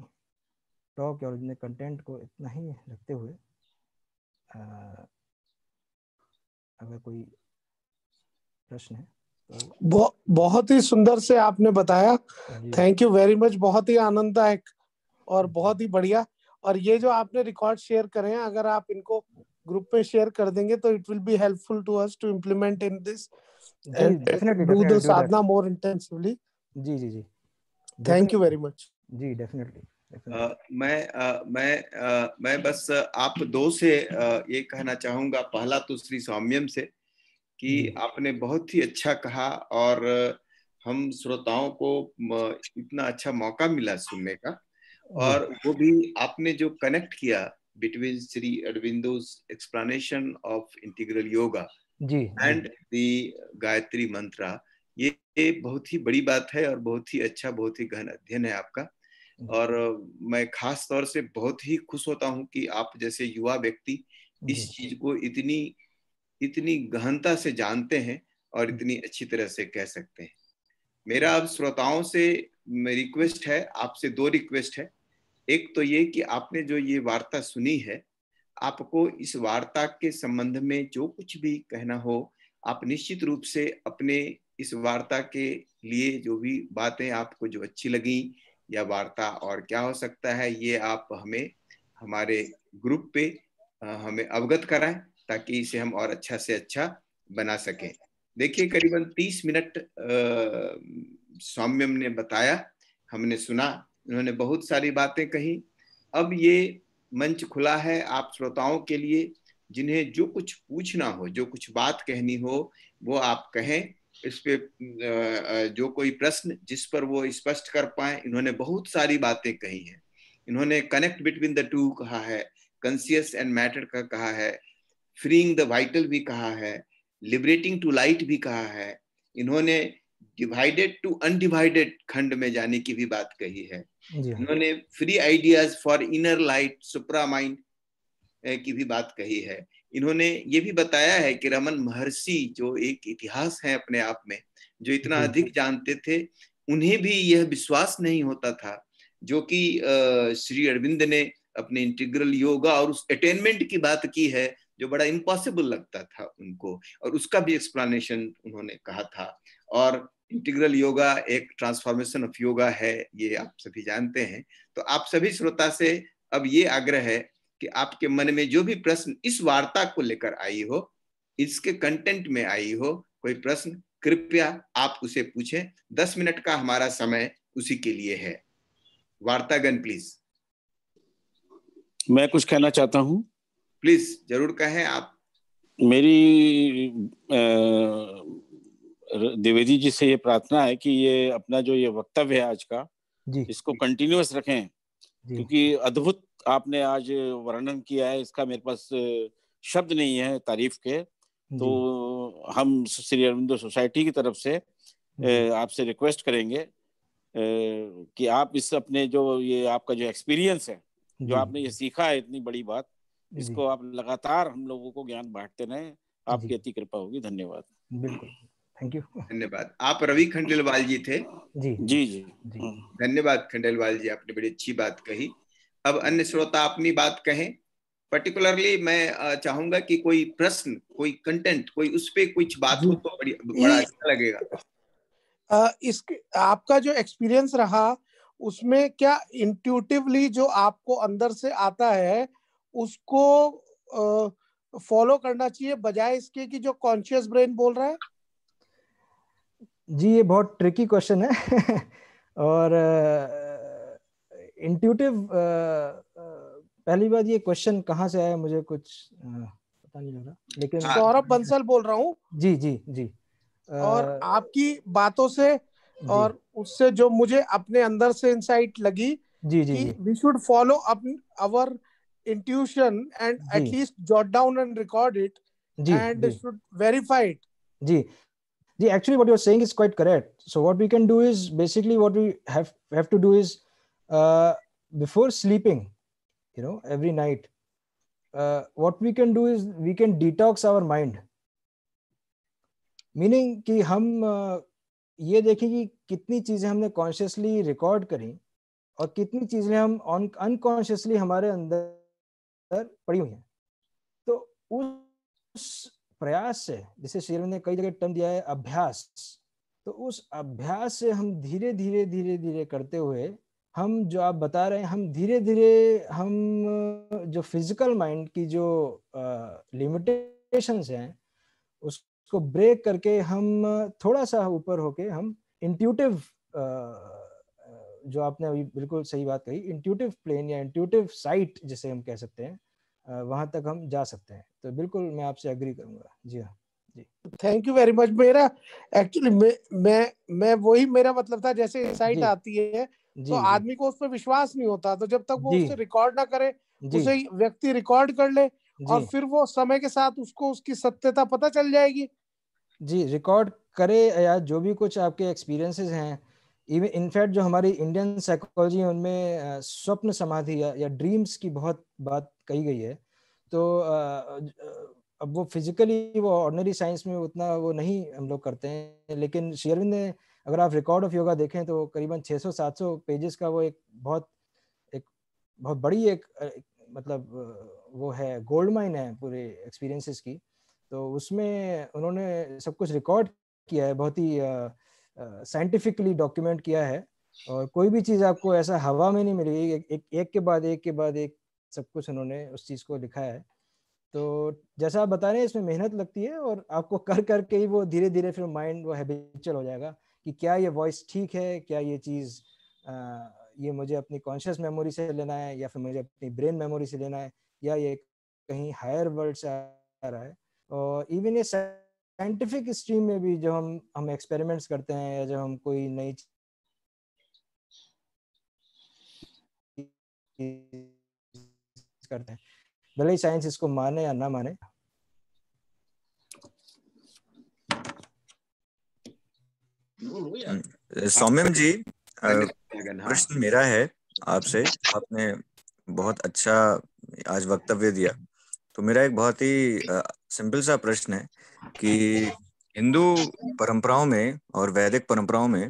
टॉक और अपने कंटेंट को इतना ही रखते हुए, अगर कोई प्रश्न है तो।
बहुत ही सुंदर से आपने बताया, थैंक यू वेरी मच। बहुत ही आनंददायक और बहुत ही बढ़िया। और ये जो आपने रिकॉर्ड शेयर करे हैं, अगर आप इनको ग्रुप में शेयर कर देंगे तो it will be helpful to us to implement in this and do the sadhana more intensively.
जी जी जी,
थैंक यू वेरी मच।
जी डेफिनेटली।
मैं बस आप दो से ये कहना चाहूंगा। पहला तो श्री सौम्यम से कि आपने बहुत ही अच्छा कहा और हम श्रोताओं को इतना अच्छा मौका मिला सुनने का, और वो भी आपने जो कनेक्ट किया between Shri Aurobindo's explanation of integral yoga
जी
एंड दी गायत्री मंत्रा। ये बहुत ही बड़ी बात है और बहुत ही अच्छा, बहुत ही गहन अध्ययन है आपका। और मैं खास तौर से बहुत ही खुश होता हूं कि आप जैसे युवा व्यक्ति इस चीज को इतनी गहनता से जानते हैं और इतनी अच्छी तरह से कह सकते हैं। मेरा अब श्रोताओं से रिक्वेस्ट है, आपसे 2 रिक्वेस्ट है। एक तो ये कि आपने जो ये वार्ता सुनी है, आपको इस वार्ता के संबंध में जो कुछ भी कहना हो, आप निश्चित रूप से अपने इस वार्ता के लिए जो भी बातें आपको जो अच्छी लगी या वार्ता और क्या हो सकता है, ये आप हमें हमारे ग्रुप पे हमें अवगत कराएं ताकि इसे हम और अच्छा से अच्छा बना सकें। देखिए, करीबन 30 मिनट सौम्यम ने बताया, हमने सुना, उन्होंने बहुत सारी बातें कही। अब ये मंच खुला है आप श्रोताओं के लिए, जिन्हें जो कुछ पूछना हो, जो कुछ बात कहनी हो, वो आप कहें। इस पे जो कोई प्रश्न जिस पर वो स्पष्ट कर पाए। इन्होंने बहुत सारी बातें कही हैं। इन्होंने कनेक्ट बिटवीन द टू कहा है, कंसियस एंड मैटर का कहा है, फ्रीइंग द वाइटल भी कहा है, लिबरेटिंग टू लाइट भी कहा है। इन्होंने डिवाइडेड टू अनडिवाइडेड खंड में जाने की भी बात कही है। इन्होंने free ideas for inner light supra mind की भी बात कही है। इन्होंने ये भी बताया है कि रमन महर्षि जो एक इतिहास है अपने आप में, जो इतना अधिक जानते थे, उन्हें भी यह विश्वास नहीं होता था जो कि श्री अरविंद ने अपने इंटीग्रल योगा और उस अटेनमेंट की बात की है जो बड़ा इम्पॉसिबल लगता था उनको, और उसका भी एक्सप्लेनेशन उन्होंने कहा था। और इंटीग्रल योगा एक ट्रांसफॉर्मेशन ऑफ योगा है, ये आप सभी जानते हैं। तो आप सभी श्रोता से अब ये आग्रह है कि आपके मन में जो भी प्रश्न इस वार्ता को लेकर आई हो, इसके कंटेंट में आई हो, कोई प्रश्न, कृपया आप उसे पूछें। 10 मिनट का हमारा समय उसी के लिए है। वार्तागण प्लीज।
मैं कुछ कहना चाहता हूं।
प्लीज जरूर कहें आप।
मेरी द्विवेदी जी से ये प्रार्थना है कि ये अपना जो ये वक्तव्य है आज का, इसको कंटिन्यूअस रखें, क्योंकि अद्भुत आपने आज वर्णन किया है। इसका मेरे पास शब्द नहीं है तारीफ के। तो हम श्री अरविंदो सोसाइटी की तरफ से आपसे रिक्वेस्ट करेंगे कि आप इस अपने जो ये आपका जो एक्सपीरियंस है, जो आपने ये सीखा है, इतनी बड़ी बात, इसको आप लगातार हम लोगों को ज्ञान बांटते रहें। आपकी अति कृपा होगी। धन्यवाद।
बिल्कुल, थैंक यू।
धन्यवाद। आप रवि खंडेलवाल जी थे?
जी
जी जी,
धन्यवाद खंडेलवाल जी, आपने बड़ी अच्छी बात कही। अब अन्य श्रोता अपनी बात कहें। पर्टिकुलरली मैं चाहूंगा कि कोई प्रश्न, कोई कंटेंट, कोई उस पे कुछ बात हो तो बड़ा अच्छा लगेगा।
इसके आपका जो एक्सपीरियंस रहा, उसमें क्या इंट्यूटिवली जो आपको अंदर से आता है उसको फॉलो करना चाहिए, बजाय इसके कि जो कॉन्शियस ब्रेन बोल रहा है?
जी, ये बहुत ट्रिकी क्वेश्चन है और इंट्यूटिव, पहली बात ये क्वेश्चन कहाँ से आया मुझे कुछ पता नहीं लग रहा, लेकिन
सौरभ बंसल बोल रहा हूँ।
जी जी जी।
और आपकी बातों से और उससे जो मुझे अपने अंदर से इंसाइट लगी
जी जी,
कि we should follow our intuition and at least jot down and record it and should verify it.
जी, actually what you're saying is quite correct. So what we can do is basically what we have to do is before sleeping, you know, every night, what we can do is we can detox our mind. Meaning कि हम ये देखें कि कितनी चीजें हमने consciously record करी और कितनी चीजें हम अनकॉन्शियसली हमारे अंदर पड़ी हुई हैं। तो उस प्रयास से, जैसे शेर ने कई जगह टर्म दिया है अभ्यास, तो उस अभ्यास से हम धीरे धीरे धीरे धीरे करते हुए, हम जो आप बता रहे हैं, हम धीरे धीरे हम जो फिजिकल माइंड की जो लिमिटेशंस हैं उसको ब्रेक करके हम थोड़ा सा ऊपर होके हम इंट्यूटिव, जो आपने अभी बिल्कुल सही बात कही, इंट्यूटिव प्लेन या इंट्यूटिव साइट जिसे हम कह सकते हैं, वहां तक हम जा सकते हैं। तो बिल्कुल मैं आपसे एग्री करूंगा। जी हाँ जी,
थैंक यू वेरी मच। मेरा एक्चुअली मैं वही, मेरा मतलब था जैसे इंसाइट आती है तो आदमी को उस पर विश्वास नहीं होता, तो जब तक वो उससे रिकॉर्ड ना करे, उसे व्यक्ति रिकॉर्ड कर ले और फिर वो समय के साथ उसको उसकी सत्यता पता चल जाएगी।
जी, रिकॉर्ड करे या जो भी कुछ आपके एक्सपीरियंसेस हैं, इवन इनफैक्ट जो हमारी इंडियन साइकोलॉजी है उनमें स्वप्न समाधि या ड्रीम्स की बहुत बात कही गई है। तो अब वो फिजिकली वो ऑर्डिनरी साइंस में उतना वो नहीं हम लोग करते हैं, लेकिन श्री अरविंद ने, अगर आप रिकॉर्ड ऑफ योगा देखें तो करीबन 600-700 पेजेस का वो एक बहुत बड़ी एक मतलब वो है, गोल्ड माइन है पूरे एक्सपीरियंसेस की। तो उसमें उन्होंने सब कुछ रिकॉर्ड किया है, बहुत ही साइंटिफिकली डॉक्यूमेंट किया है, और कोई भी चीज़ आपको ऐसा हवा में नहीं मिलेगी, एक के बाद एक सब कुछ उन्होंने उस चीज़ को लिखा है। तो जैसा आप बता रहे हैं, इसमें मेहनत लगती है, और आपको कर करके ही वो धीरे धीरे फिर माइंड वो हैबिचुअल हो जाएगा कि क्या ये वॉइस ठीक है, क्या ये चीज़ ये मुझे अपनी कॉन्शियस मेमोरी से लेना है, या फिर मुझे अपनी ब्रेन मेमोरी से लेना है, या ये कहीं हायर वर्ल्ड से आ रहा है। और इवन ये साइंटिफिक स्ट्रीम में भी जब हम एक्सपेरिमेंट्स करते हैं, या जब हम कोई नई करते हैं, भले ही साइंस इसको माने या ना माने।
सौम्यम जी, प्रश्न मेरा है आपसे। आपने बहुत अच्छा आज वक्तव्य दिया, तो मेरा एक बहुत ही सिंपल सा प्रश्न है कि हिंदू परंपराओं में और वैदिक परंपराओं में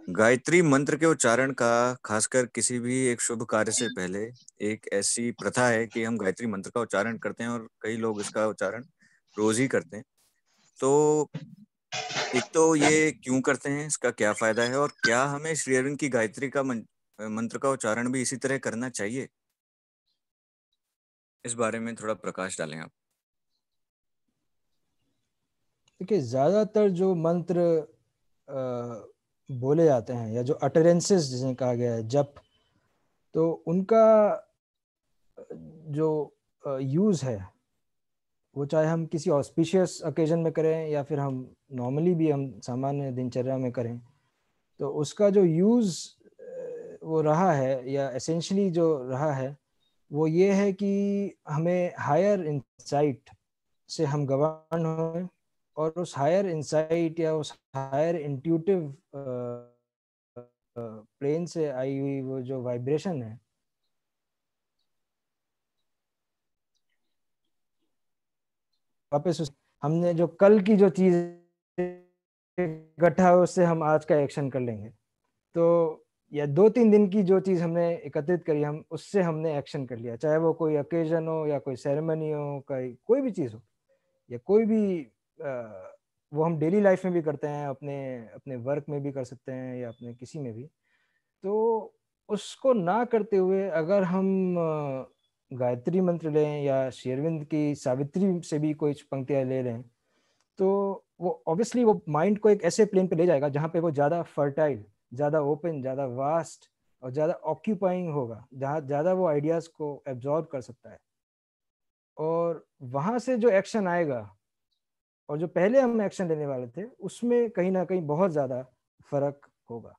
गायत्री मंत्र के उच्चारण का, खासकर किसी भी एक शुभ कार्य से पहले, एक ऐसी प्रथा है कि हम गायत्री मंत्र का उच्चारण करते हैं, और कई लोग इसका उच्चारण रोज ही करते हैं। तो एक तो ये क्यों करते हैं, इसका क्या फायदा है, और क्या हमें श्री अरविंद की गायत्री का मंत्र का उच्चारण भी इसी तरह करना चाहिए? इस बारे में थोड़ा प्रकाश डालें आप।
देखिए, ज्यादातर जो मंत्र बोले जाते हैं, या जो अटरेंसेस जिसे कहा गया है, जप, तो उनका जो यूज है, वो चाहे हम किसी ऑस्पिशियस ओकेजन में करें, या फिर हम नॉर्मली भी हम सामान्य दिनचर्या में करें, तो उसका जो यूज वो रहा है, या एसेंशियली जो रहा है, वो ये है कि हमें हायर इंसाइट से हम गवर्न हों, और उस हायर इंसाइट या उस हायर इंट्यूटिव प्लेन से आई हुई वो जो वाइब्रेशन है, वापस हमने जो कल की जो चीज इकट्ठा है, उससे हम आज का एक्शन कर लेंगे। तो या 2-3 दिन की जो चीज हमने एकत्रित करी, हम उससे हमने एक्शन कर लिया, चाहे वो कोई ओकेजन हो, या कोई सेरेमनी हो, कोई भी चीज हो, या कोई भी वो हम डेली लाइफ में भी करते हैं, अपने वर्क में भी कर सकते हैं, या अपने किसी में भी। तो उसको ना करते हुए अगर हम गायत्री मंत्र लें, या श्री अरविंद की सावित्री से भी कोई पंक्तियां ले लें, तो वो ऑब्वियसली वो माइंड को एक ऐसे प्लेन पे ले जाएगा जहाँ पे वो ज़्यादा फर्टाइल, ज़्यादा ओपन, ज़्यादा वास्ट, और ज़्यादा ऑक्यूपाइंग होगा, जहाँ ज़्यादा वो आइडियाज़ को एब्जॉर्ब कर सकता है। और वहाँ से जो एक्शन आएगा, और जो पहले हम एक्शन लेने वाले थे, उसमें कहीं ना कहीं बहुत ज़्यादा फर्क होगा।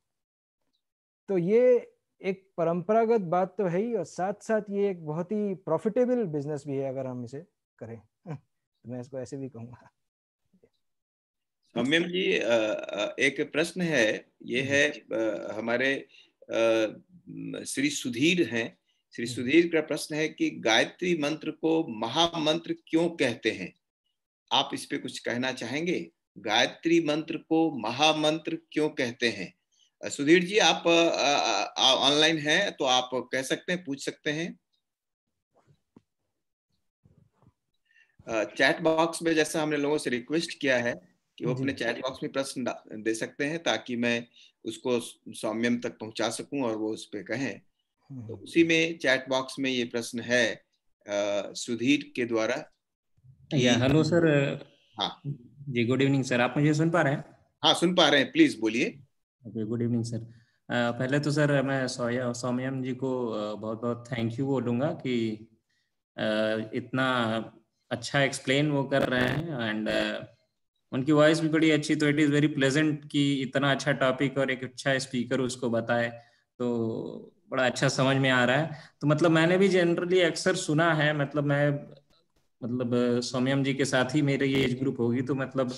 तो ये एक परंपरागत बात तो है ही, और साथ साथ ये एक बहुत ही प्रॉफिटेबल बिजनेस भी है अगर हम इसे करें। तो मैं इसको ऐसे भी कहूँगा।
सौम्यम जी, एक प्रश्न है, ये है हमारे श्री सुधीर हैं। श्री सुधीर का प्रश्न है कि गायत्री मंत्र को महामंत्र क्यों कहते हैं? आप इस पे कुछ कहना चाहेंगे? गायत्री मंत्र को महामंत्र क्यों कहते हैं? सुधीर जी, आप ऑनलाइन हैं तो आप कह सकते हैं, पूछ सकते हैं। चैट बॉक्स में जैसा हमने लोगों से रिक्वेस्ट किया है कि वो अपने चैट बॉक्स में प्रश्न दे सकते हैं, ताकि मैं उसको सौम्यम तक पहुंचा सकूं और वो उस पे कहें। तो उसी में चैट बॉक्स में ये प्रश्न है सुधीर के द्वारा।
Hello sir.
हाँ
जी, गुड इवनिंग सर। आप मुझे सुन पा रहे हैं?
हाँ, सुन पा रहे हैं, प्लीज बोलिए।
Okay, good evening sir. पहले तो सर मैं सौम्यम जी को बहुत बहुत थैंक यू बोलूँगा कि इतना अच्छा एक्सप्लेन वो कर रहे हैं, एंड उनकी वॉइस भी बड़ी अच्छी, तो इट इज़ वेरी प्लेजेंट कि इतना अच्छा टॉपिक और एक अच्छा स्पीकर उसको बताए, तो बड़ा अच्छा समझ में आ रहा है। तो मतलब मैंने भी जनरली अक्सर सुना है, मतलब मैं मतलब सौम्यम जी के साथ ही मेरे ये एज ग्रुप होगी, तो मतलब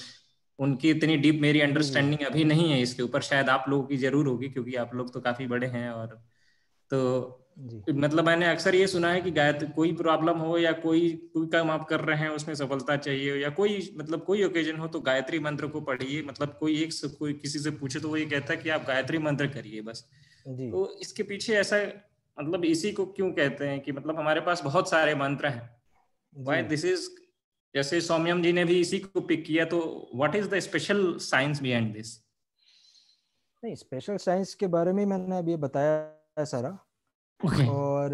उनकी इतनी डीप मेरी अंडरस्टैंडिंग अभी नहीं है इसके ऊपर, शायद आप लोगों की जरूर होगी क्योंकि आप लोग तो काफी बड़े हैं। और तो मतलब मैंने अक्सर ये सुना है कि गायत्री कोई प्रॉब्लम हो या कोई काम आप कर रहे हैं उसमें सफलता चाहिए, या कोई मतलब कोई ओकेजन हो तो गायत्री मंत्र को पढ़िए। मतलब कोई किसी से पूछे तो वो ये कहता है कि आप गायत्री मंत्र करिए बस। तो इसके पीछे ऐसा मतलब इसी को क्यों कहते हैं कि मतलब हमारे पास बहुत सारे मंत्र हैं, व्हाई दिस इज, जैसे सौम्यम जी ने भी इसी को पिक किया, तो what is the special science behind this?
नहीं, स्पेशल साइंस के बारे में मैंने अभी बताया सारा। और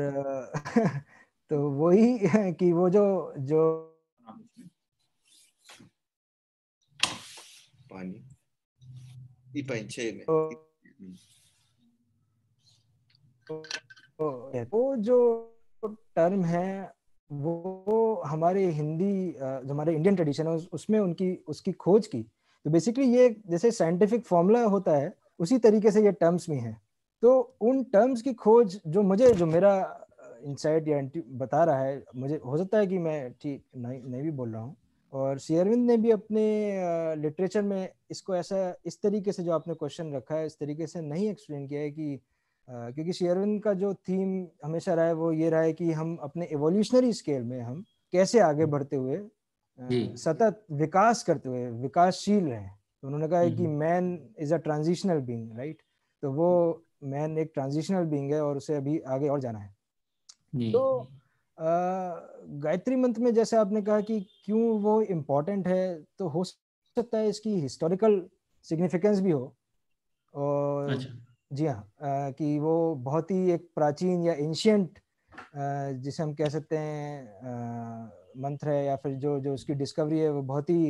तो वही है कि वो जो
पानी में
वो जो टर्म है वो हमारे हिंदी जो हमारे इंडियन ट्रेडिशन है उसमें उसकी खोज की। तो बेसिकली ये जैसे साइंटिफिक फॉर्मूला होता है उसी तरीके से ये टर्म्स भी हैं। तो उन टर्म्स की खोज जो मेरा इंसाइट या बता रहा है, मुझे हो सकता है कि मैं ठीक नहीं भी बोल रहा हूँ। और श्री अरविंद ने भी अपने लिटरेचर में इसको ऐसा इस तरीके से जो आपने क्वेश्चन रखा है इस तरीके से नहीं एक्सप्लेन किया है कि क्योंकि श्री अरविंद का जो थीम हमेशा रहा है वो ये रहा है कि हम अपने एवोल्यूशनरी स्केल में हम कैसे आगे बढ़ते हुए सतत विकास करते हुए विकासशील रहे। तो उन्होंने कहा है कि man is a transitional being, right. तो वो मैन एक ट्रांजिशनल बीइंग है और उसे अभी आगे और जाना है। तो गायत्री मंत्र में जैसे आपने कहा कि क्यों वो इम्पोर्टेंट है, तो हो सकता है इसकी हिस्टोरिकल सिग्निफिकेंस भी हो। और जी हाँ, कि वो बहुत ही एक प्राचीन या एंशिएंट जिसे हम कह सकते हैं मंत्र है, या फिर जो उसकी डिस्कवरी है वो बहुत ही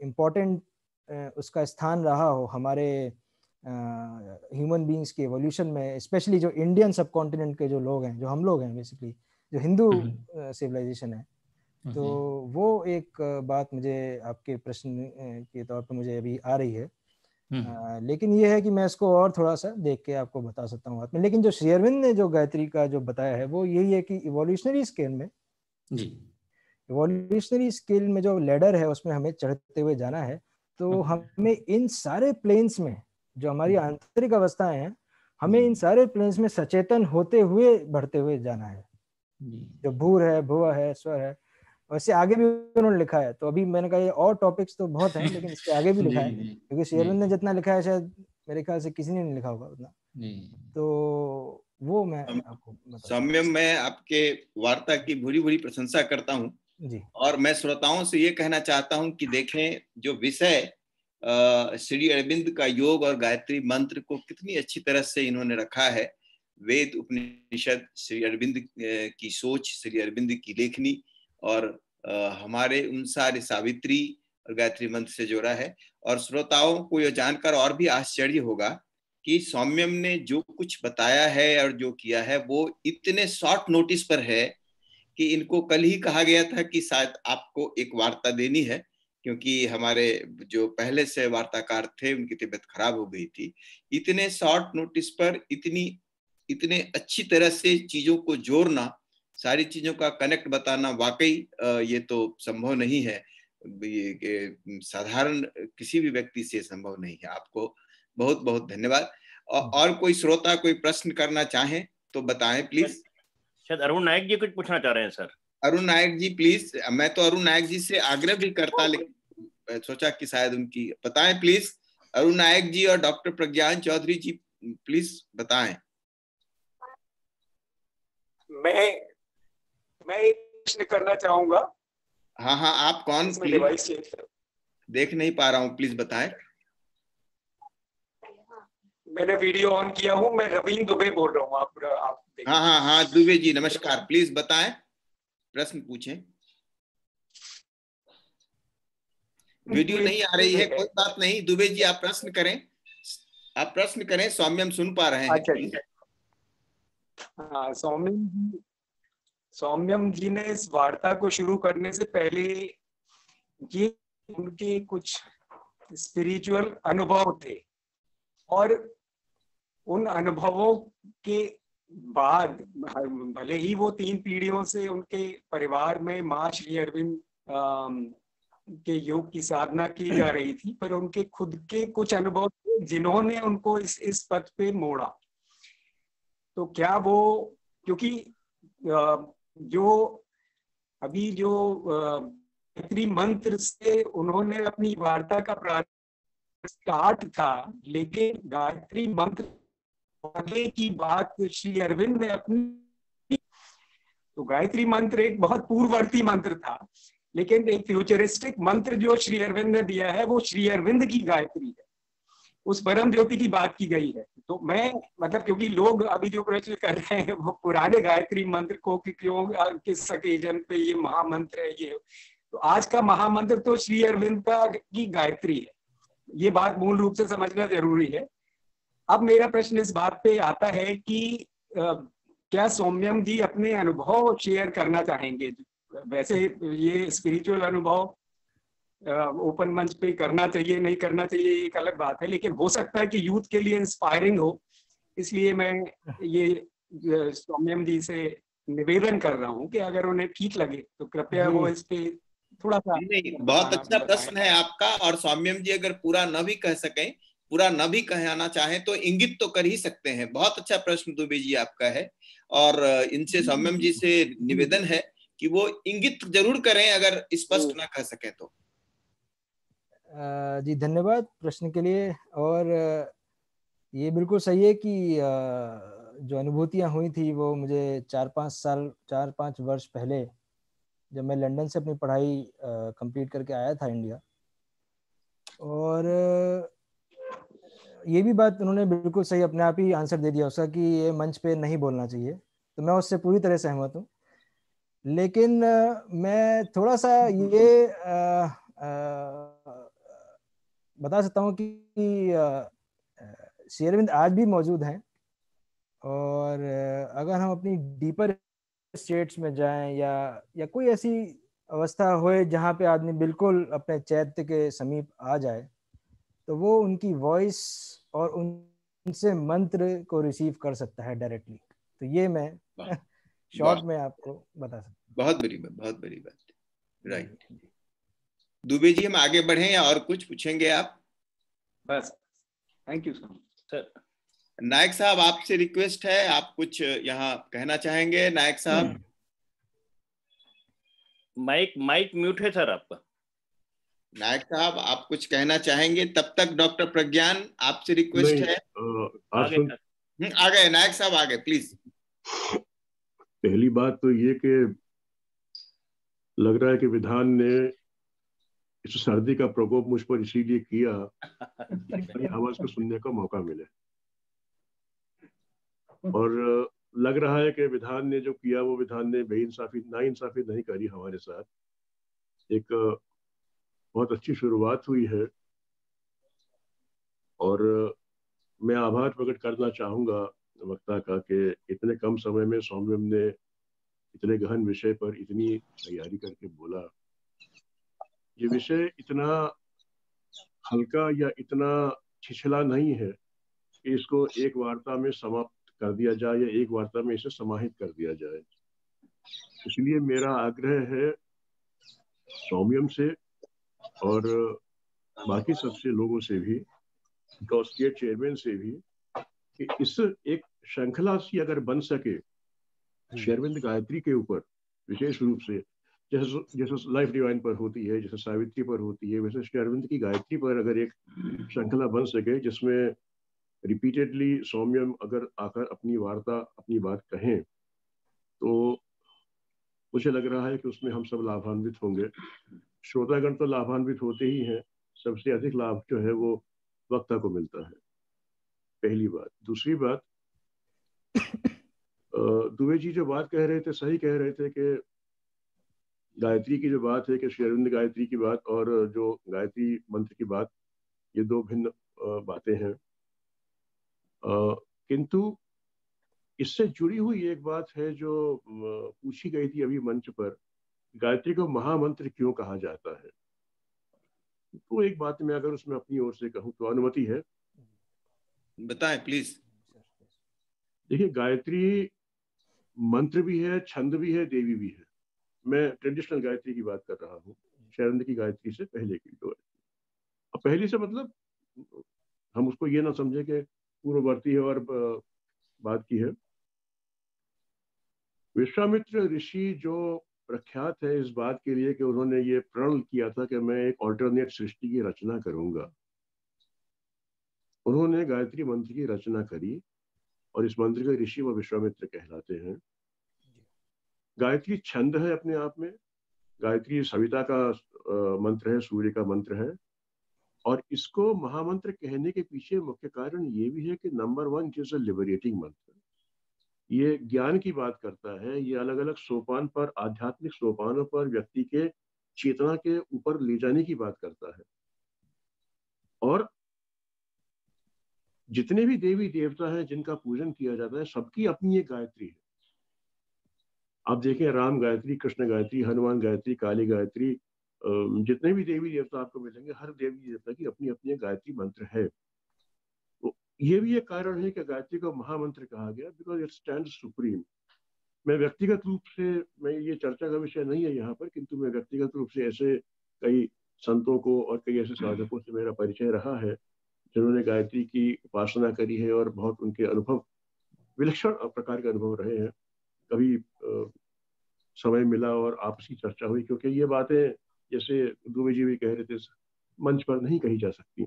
इम्पोर्टेंट उसका स्थान रहा हो हमारे ह्यूमन बीइंग्स के एवोल्यूशन में, स्पेशली जो इंडियन सब कॉन्टिनेंट के जो लोग हैं, जो हम लोग हैं बेसिकली, जो हिंदू सिविलाइजेशन है। तो वो एक बात मुझे आपके प्रश्न के तौर पर मुझे अभी आ रही है। लेकिन ये है कि मैं इसको और थोड़ा सा देख के आपको बता सकता हूँ में। लेकिन जो श्री अरविंद ने जो गायत्री का जो बताया है वो यही है कि इवोल्यूशनरी स्केल में इवोल्यूशनरी स्केल में जो लेडर है उसमें हमें चढ़ते हुए जाना है। तो हमें इन सारे प्लेन्स में जो हमारी आंतरिक अवस्थाएं हैं, हमें इन सारे प्लेन्स में सचेतन होते हुए बढ़ते हुए जाना है। जो भूर है, भुव है, स्वर है, वैसे आगे भी उन्होंने लिखा है। तो अभी मैंने कहा ये और टॉपिक्स तो बहुत हैं, लेकिन इसके आगे भी लिखा है, क्योंकि श्री अरविंद ने जितना लिखा है शायद मेरे ख्याल से किसी ने नहीं लिखा होगा उतना। तो वो मैं आपको
सौम्यम, मैं आपके वार्ता की भूरी भूरी प्रशंसा करता हूँ
जी।
और मैं श्रोताओं से ये कहना चाहता हूँ कि देखें जो विषय श्री अरविंद का योग और गायत्री मंत्र को कितनी अच्छी तरह से इन्होंने रखा है। वेद, उपनिषद, श्री अरविंद की सोच, श्री अरविंद की लेखनी और हमारे उन सारे सावित्री और गायत्री मंत्र से जोड़ा है। और श्रोताओं को यह जानकर और भी आश्चर्य होगा कि सौम्यम ने जो कुछ बताया है और जो किया है वो इतने शॉर्ट नोटिस पर है कि इनको कल ही कहा गया था कि शायद आपको एक वार्ता देनी है, क्योंकि हमारे जो पहले से वार्ताकार थे उनकी तबीयत खराब हो गई थी। इतने शॉर्ट नोटिस पर इतने अच्छी तरह से चीजों को जोड़ना, सारी चीजों का कनेक्ट बताना, वाकई ये तो संभव नहीं है। ये साधारण किसी भी व्यक्ति से संभव नहीं है। आपको बहुत बहुत धन्यवाद। और कोई श्रोता कोई प्रश्न करना चाहे तो बताएं प्लीज।
शायद अरुण नायक जी कुछ पूछना चाह रहे हैं सर।
अरुण नायक जी प्लीज। मैं तो अरुण नायक जी से आग्रह भी करता, लेकिन सोचा कि शायद उनकी बताएं प्लीज। अरुण नायक जी और डॉक्टर प्रज्ञान चौधरी जी प्लीज बताएं।
मैं एक प्रश्न करना चाहूंगा।
हाँ, आप कौन?
डिवाइस
देख नहीं पा रहा हूँ, प्लीज बताएं।
मैंने वीडियो ऑन किया हूँ। मैं रवीन दुबे बोल रहा हूँ। आप
हाँ, दुबे जी नमस्कार, प्लीज बताएं, प्रश्न पूछें। वीडियो नहीं आ रही है, कोई बात नहीं। दुबे जी आप प्रश्न करें, सौम्यम सुन पा रहे हैं।
अच्छा, हाँ, सौम्यम जी ने इस वार्ता को शुरू करने से पहले ये उनके कुछ स्पिरिचुअल अनुभव थे और उन अनुभवों के बाद भले ही वो 3 पीढ़ियों से उनके परिवार में माँ श्री अरविंद के योग की साधना की जा रही थी, पर उनके खुद के कुछ अनुभव थे जिन्होंने उनको इस पथ पे मोड़ा। तो क्या वो, क्योंकि जो अभी जो गायत्री मंत्र से उन्होंने अपनी वार्ता का स्टार्ट था, लेकिन गायत्री मंत्र आगे की बात श्री अरविंद ने अपनी, तो गायत्री मंत्र एक बहुत पूर्ववर्ती मंत्र था, लेकिन एक फ्यूचरिस्टिक मंत्र जो श्री अरविंद ने दिया है वो श्री अरविंद की गायत्री है, उस परम ज्योति की बात की गई है। तो मैं मतलब, क्योंकि लोग अभी जो प्रश्न कर रहे हैं वो पुराने गायत्री मंत्र को कि क्यों किस ओकेजन पे ये महामंत्र है, ये तो आज का महामंत्र तो श्री अरविंद की गायत्री है, ये बात मूल रूप से समझना जरूरी है। अब मेरा प्रश्न इस बात पे आता है कि क्या सौम्यम जी अपने अनुभव शेयर करना चाहेंगे? वैसे ये स्पिरिचुअल अनुभव ओपन मंच पे करना चाहिए नहीं करना चाहिए एक अलग बात है, लेकिन हो सकता है कि यूथ के लिए इंस्पायरिंग हो, इसलिए मैं ये सौम्यम जी से निवेदन कर रहा हूँ कि अगर उन्हें ठीक लगे तो कृपया वो इस पे थोड़ा सा।
नहीं, बहुत अच्छा प्रश्न है आपका। और सौम्यम जी अगर पूरा न भी कह सकें, पूरा न भी कहना चाहें तो इंगित तो कर ही सकते हैं। बहुत अच्छा प्रश्न दुबे जी आपका है, और इनसे सौम्यम जी से निवेदन है कि वो इंगित जरूर करें अगर स्पष्ट ना कह सके तो।
जी धन्यवाद प्रश्न के लिए। और ये बिल्कुल सही है कि जो अनुभूतियाँ हुई थी वो मुझे 4-5 वर्ष पहले, जब मैं लंदन से अपनी पढ़ाई कंप्लीट करके आया था इंडिया, और ये भी बात उन्होंने बिल्कुल सही अपने आप ही आंसर दे दिया उसका कि ये मंच पे नहीं बोलना चाहिए, तो मैं उससे पूरी तरह सहमत हूँ। लेकिन मैं थोड़ा सा ये बता सकता हूँ कि श्री अरविंद आज भी मौजूद हैं, और अगर हम अपनी डीपर स्टेट्स में जाएं या कोई ऐसी अवस्था होए जहाँ पे आदमी बिल्कुल अपने चैत्य के समीप आ जाए, तो वो उनकी वॉइस और उनसे मंत्र को रिसीव कर सकता है डायरेक्टली। तो ये मैं शॉर्ट में आपको बता सकता हूँ।
बहुत बड़ी बात, राइट। दुबे जी हम आगे बढ़े या और कुछ पूछेंगे आप?
बस, थैंक यू सर।
नायक साहब आपसे रिक्वेस्ट है, आप कुछ यहाँ कहना चाहेंगे? नायक साहब
माइक म्यूट है सर आपका।
नायक साहब आप कुछ कहना चाहेंगे? तब तक डॉक्टर प्रज्ञान आपसे रिक्वेस्ट है। आ गए नायक साहब, आ गए, प्लीज।
पहली बात तो ये कि लग रहा है कि विधान ने इस सर्दी का प्रकोप मुझ पर इसीलिए किया कि आवाज को सुनने का मौका मिले, और लग रहा है कि विधान ने जो किया वो विधान ने नाइंसाफी नहीं करी हमारे साथ। एक बहुत अच्छी शुरुआत हुई है, और मैं आभार प्रकट करना चाहूंगा वक्ता का कि इतने कम समय में सौम्यम ने इतने गहन विषय पर इतनी तैयारी करके बोला। ये विषय इतना हल्का या इतना छिछला नहीं है कि इसको एक वार्ता में समाप्त कर दिया जाए या एक वार्ता में इसे समाहित कर दिया जाए। इसलिए मेरा आग्रह है सौम्यम से और बाकी सबसे लोगों से भी, स्टेट चेयरमैन से भी, कि इस एक श्रृंखला सी अगर बन सके श्री अरविंद गायत्री के ऊपर, विशेष रूप से जैसे लाइफ डिवाइन पर होती है, जैसे सावित्री पर होती है, वैसे श्री अरविंद की गायत्री पर अगर एक श्रृंखला बन सके जिसमें रिपीटेडली सौम्यम अगर आकर अपनी वार्ता, अपनी बात कहें, तो मुझे लग रहा है कि उसमें हम सब लाभान्वित होंगे। श्रोतागण तो लाभान्वित होते ही हैं, सबसे अधिक लाभ जो है वो वक्ता को मिलता है, पहली बात। दूसरी बात, दुबे जी जो बात कह रहे थे, सही कह रहे थे कि गायत्री की जो बात है कि श्री अरविंद गायत्री की बात और जो गायत्री मंत्र की बात, ये दो भिन्न बातें हैं। किंतु इससे जुड़ी हुई एक बात है जो पूछी गई थी अभी मंच पर, गायत्री को महामंत्र क्यों कहा जाता है। तो एक बात मैं अगर उसमें अपनी ओर से कहूँ तो अनुमति है?
बताएं प्लीज।
देखिए, गायत्री मंत्र भी है, छंद भी है, देवी भी है। मैं ट्रेडिशनल गायत्री की बात कर रहा हूँ, शरद की गायत्री से पहले की। तो पहली से मतलब हम उसको ये ना समझे कि पूर्ववर्ती है और बाद की है। विश्वामित्र ऋषि जो प्रख्यात है इस बात के लिए कि उन्होंने ये प्रण किया था कि मैं एक ऑल्टरनेट सृष्टि की रचना करूंगा। उन्होंने गायत्री मंत्र की रचना करी और इस मंत्र के ऋषि व विश्वामित्र कहलाते हैं। गायत्री छंद है अपने आप में। गायत्री सविता का मंत्र है, सूर्य का मंत्र है। और इसको महामंत्र कहने के पीछे मुख्य कारण ये भी है कि नंबर 1 इज अ लिबरेटिंग मंत्र। ये ज्ञान की बात करता है। ये अलग अलग सोपान पर, आध्यात्मिक सोपानों पर व्यक्ति के चेतना के ऊपर ले जाने की बात करता है। और जितने भी देवी देवता हैं जिनका पूजन किया जाता है, सबकी अपनी एक गायत्री है। आप देखें, राम गायत्री, कृष्ण गायत्री, हनुमान गायत्री, काली गायत्री, जितने भी देवी देवता आपको मिलेंगे, हर देवी देवता की अपनी अपनी एक गायत्री मंत्र है। तो ये भी एक कारण है कि गायत्री को महामंत्र कहा गया, बिकॉज इट स्टैंड सुप्रीम। मैं व्यक्तिगत रूप से, मैं ये चर्चा का विषय नहीं है यहाँ पर, किंतु मैं व्यक्तिगत रूप से ऐसे कई संतों को और कई ऐसे साधकों से मेरा परिचय रहा है जिन्होंने गायत्री की उपासना करी है और बहुत उनके अनुभव, विलक्षण प्रकार के अनुभव रहे हैं। कभी समय मिला और आपसी चर्चा हुई, क्योंकि ये बातें जैसे दुबे जी भी कह रहे थे, मंच पर नहीं कही जा सकती।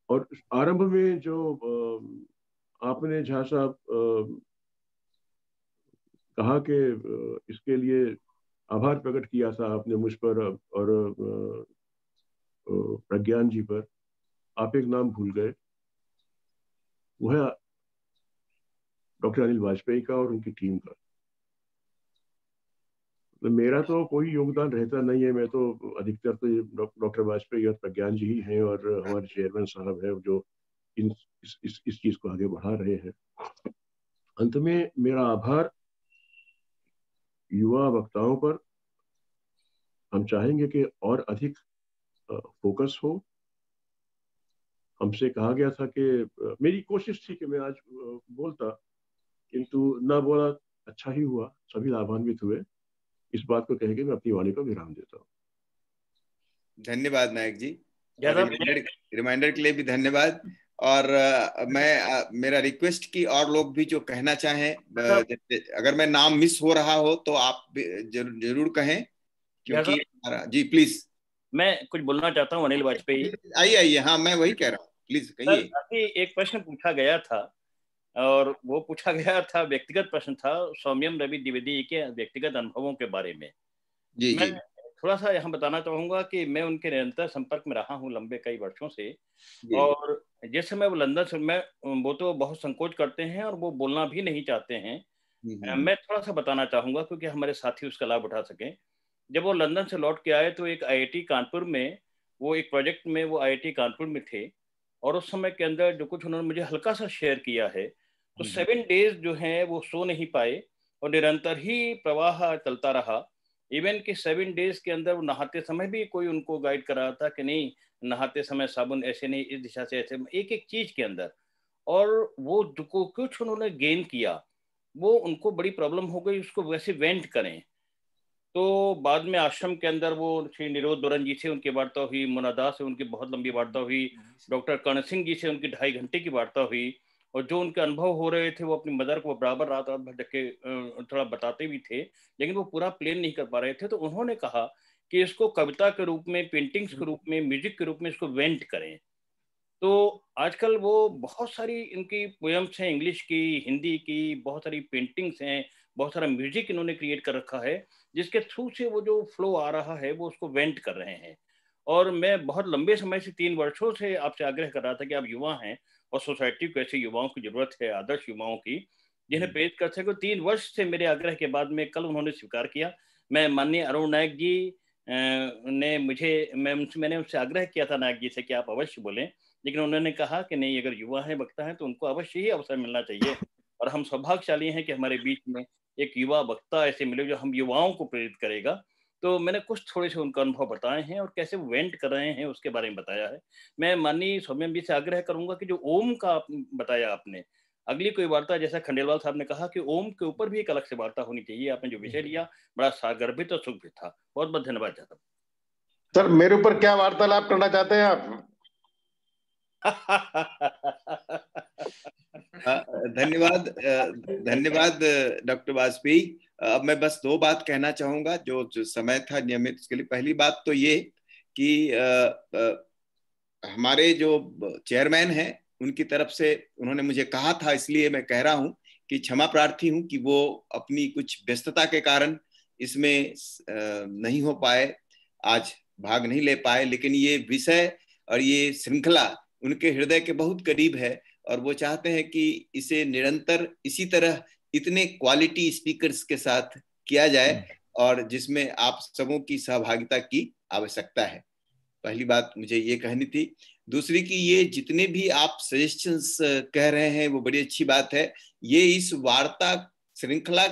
और आरंभ में जो आपने झा साहब कहा कि इसके लिए आभार प्रकट किया था आपने मुझ पर और प्रज्ञान जी पर, आप एक नाम भूल गए, वो है डॉक्टर अनिल वाजपेयी का और उनकी टीम का। तो मेरा तो कोई योगदान रहता नहीं है। मैं तो अधिकतर तो डॉक्टर वाजपेयी और प्रज्ञान जी ही हैं और हमारे चेयरमैन साहब हैं जो इस चीज को आगे बढ़ा रहे हैं। अंत में मेरा आभार युवा वक्ताओं पर। हम चाहेंगे कि और अधिक फोकस हो। हमसे कहा गया था कि मेरी कोशिश थी कि मैं आज बोलता, किंतु ना बोला अच्छा ही हुआ, सभी लाभान्वित हुए। इस बात को कह के मैं अपनी वाणी को विराम देता हूँ।
धन्यवाद नायक जी, रिमाइंडर के लिए भी धन्यवाद। और मेरा रिक्वेस्ट की और लोग भी जो कहना चाहें, अगर मैं नाम मिस हो रहा हो तो आप जरूर कहें, क्योंकि जी प्लीज।
मैं कुछ बोलना चाहता हूँ अनिल वाजपेयी।
आइए, हाँ मैं वही कह रहा हूँ, प्लीज कहिए।
अभी एक प्रश्न पूछा गया था और वो पूछा गया था, व्यक्तिगत प्रश्न था सौम्यम रवि द्विवेदी के व्यक्तिगत अनुभवों के बारे में।
जी
मैं
जी
थोड़ा सा यहाँ बताना चाहूंगा कि मैं उनके निरंतर संपर्क में रहा हूँ लंबे कई वर्षों से। और जिस समय वो लंदन से, वो तो बहुत संकोच करते हैं और वो बोलना भी नहीं चाहते हैं। मैं थोड़ा सा बताना चाहूंगा क्योंकि हमारे साथी उसका लाभ उठा सकें। जब वो लंदन से लौट के आए तो एक IIT कानपुर में, वो एक प्रोजेक्ट में वो IIT कानपुर में थे। और उस समय के अंदर जो कुछ उन्होंने मुझे हल्का सा शेयर किया है, तो 7 डेज जो है वो सो नहीं पाए और निरंतर ही प्रवाह चलता रहा। इवन कि 7 डेज के अंदर वो नहाते समय भी कोई उनको गाइड कर रहा था कि नहीं, नहाते समय साबुन ऐसे नहीं, इस दिशा से ऐसे, एक एक चीज के अंदर। और वो जो कुछ उन्होंने गेन किया, वो उनको बड़ी प्रॉब्लम हो गई उसको वैसे वेंट करें। तो बाद में आश्रम के अंदर वो श्री निरोध दुरन जी से उनकी वार्ता हुई, मुनादा से उनकी बहुत लंबी वार्ता हुई, डॉक्टर कर्ण सिंह जी से उनकी 2.5 घंटे की वार्ता हुई। और जो उनके अनुभव हो रहे थे वो अपनी मदर को बराबर रात रात भर के थोड़ा बताते भी थे, लेकिन वो पूरा प्लेन नहीं कर पा रहे थे। तो उन्होंने कहा कि इसको कविता के रूप में, पेंटिंग्स के रूप में, म्यूजिक के रूप में इसको वेंट करें। तो आजकल वो बहुत सारी इनकी पोएम्स हैं, इंग्लिश की, हिंदी की, बहुत सारी पेंटिंग्स हैं, बहुत सारा म्यूजिक इन्होंने क्रिएट कर रखा है, जिसके थ्रू से वो जो फ्लो आ रहा है वो उसको वेंट कर रहे हैं। और मैं बहुत लंबे समय से, 3 वर्षों से आपसे आग्रह कर रहा था कि आप युवा हैं और सोसाइटी को ऐसे युवाओं की जरूरत है, आदर्श युवाओं की, जिन्हें प्रेरित कर सके। 3 वर्ष से मेरे आग्रह के बाद में कल उन्होंने स्वीकार किया। मैं माननीय अरुण नायक जी ने मैंने उनसे आग्रह किया था नायक जी से कि आप अवश्य बोलें, लेकिन उन्होंने कहा कि नहीं, अगर युवा है, वक्ता है, तो उनको अवश्य ही अवसर मिलना चाहिए। और हम सौभाग्यशाली हैं कि हमारे बीच में एक युवा वक्ता ऐसे मिले जो हम युवाओं को प्रेरित करेगा। तो मैंने कुछ थोड़े से उनका अनुभव बताए हैं और कैसे वेंट कर रहे हैं उसके बारे में बताया है। मैं माननीय सौम्यम जी से आग्रह करूंगा कि जो ओम का बताया आपने, अगली कोई वार्ता, जैसा खंडेलवाल साहब ने कहा कि ओम के ऊपर भी एक अलग से वार्ता होनी चाहिए। आपने जो विषय लिया बड़ा सागर्भित और सुखभित था। बहुत बहुत धन्यवाद जादव
सर। मेरे ऊपर क्या वार्तालाप करना चाहते हैं आप?
धन्यवाद, धन्यवाद डॉक्टर वाजपेयी। अब मैं बस 2 बात कहना चाहूंगा जो समय था नियमित उसके लिए। पहली बात तो ये कि हमारे जो चेयरमैन हैं उनकी तरफ से उन्होंने मुझे कहा था, इसलिए मैं कह रहा हूं कि क्षमा प्रार्थी हूं कि वो अपनी कुछ व्यस्तता के कारण इसमें नहीं हो पाए, आज भाग नहीं ले पाए। लेकिन ये विषय और ये श्रृंखला उनके हृदय के बहुत करीब है और वो चाहते हैं कि इसे निरंतर इसी तरह इतने क्वालिटी स्पीकर्स के साथ किया जाए और जिसमें आप सबों की सहभागिता की आवश्यकता है। पहली बात मुझे ये कहनी थी। दूसरी कि ये जितने भी आप सजेशंस कह रहे हैं वो बड़ी अच्छी बात है। ये इस वार्ता श्रृंखला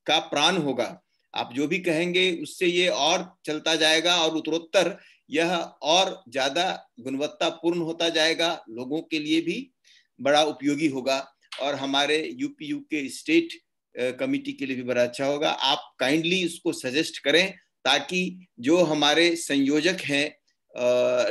का प्राण होगा। आप जो भी कहेंगे उससे ये और चलता जाएगा और उत्तरोत्तर यह और ज्यादा गुणवत्तापूर्ण होता जाएगा, लोगों के लिए भी बड़ा उपयोगी होगा और हमारे यूपीयू के स्टेट कमिटी के लिए भी बड़ा अच्छा होगा। आप काइंडली उसको सजेस्ट करें ताकि जो हमारे संयोजक हैं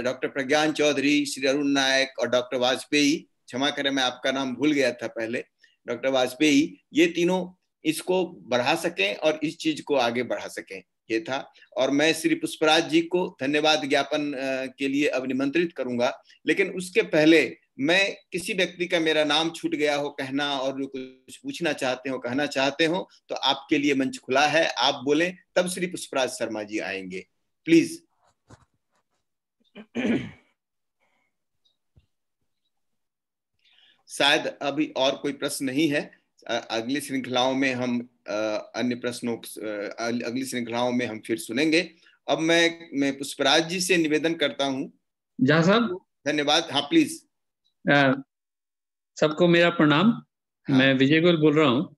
डॉक्टर प्रज्ञान चौधरी, श्री अरुण नायक और डॉक्टर वाजपेयी, क्षमा करें मैं आपका नाम भूल गया था पहले, डॉक्टर वाजपेयी, ये तीनों इसको बढ़ा सकें और इस चीज को आगे बढ़ा सकें, ये था। और मैं श्री पुष्पराज जी को धन्यवाद ज्ञापन के लिए अब निमंत्रित करूंगा। लेकिन उसके पहले मैं किसी व्यक्ति का मेरा नाम छूट गया हो कहना और जो कुछ पूछना चाहते हो, कहना चाहते हो, तो आपके लिए मंच खुला है, आप बोलें, तब श्री पुष्पराज शर्मा जी आएंगे, प्लीज। शायद अभी और कोई प्रश्न नहीं है। अगली श्रृंखलाओं में हम अन्य प्रश्नों अगली श्रृंखलाओं में हम फिर सुनेंगे। अब मैं पुष्पराज जी से निवेदन करता हूं।
जहाँ साहब
धन्यवाद। हाँ प्लीज।
सबको मेरा प्रणाम। हाँ। मैं विजय गोयल बोल रहा हूँ।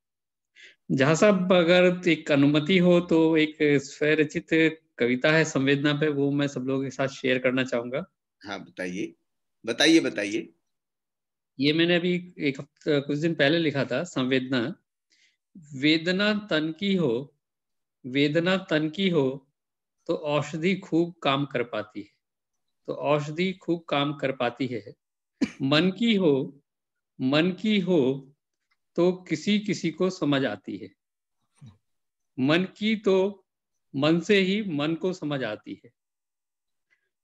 जहाँ साहब अगर एक अनुमति हो तो एक स्वरचित कविता है संवेदना पे, वो मैं सब लोगों के साथ शेयर करना चाहूंगा।
हाँ बताइए बताइए बताइए।
ये मैंने अभी कुछ दिन पहले लिखा था। संवेदना। वेदना तन की हो, वेदना तन की हो तो औषधि खूब काम कर पाती है, तो औषधि खूब काम कर पाती है। मन की हो, मन की हो तो किसी किसी को समझ आती है। मन की तो मन से ही मन को समझ आती है।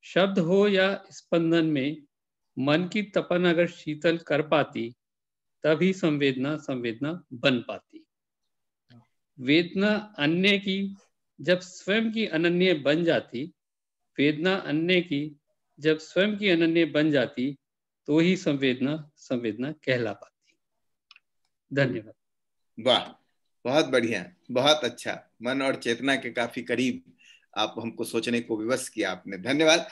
शब्द हो या स्पंदन में मन की तपन अगर शीतल कर पाती, तभी संवेदना संवेदना बन पाती। वेदना अन्य की जब स्वयं की अनन्य बन जाती, वेदना अन्य की जब स्वयं की अनन्य बन जाती, तो ही संवेदना संवेदना कहला पाती। धन्यवाद।
वाह, बहुत बढ़िया, बहुत अच्छा। मन और चेतना के काफी करीब आप हमको सोचने को विवश किया आपने, धन्यवाद।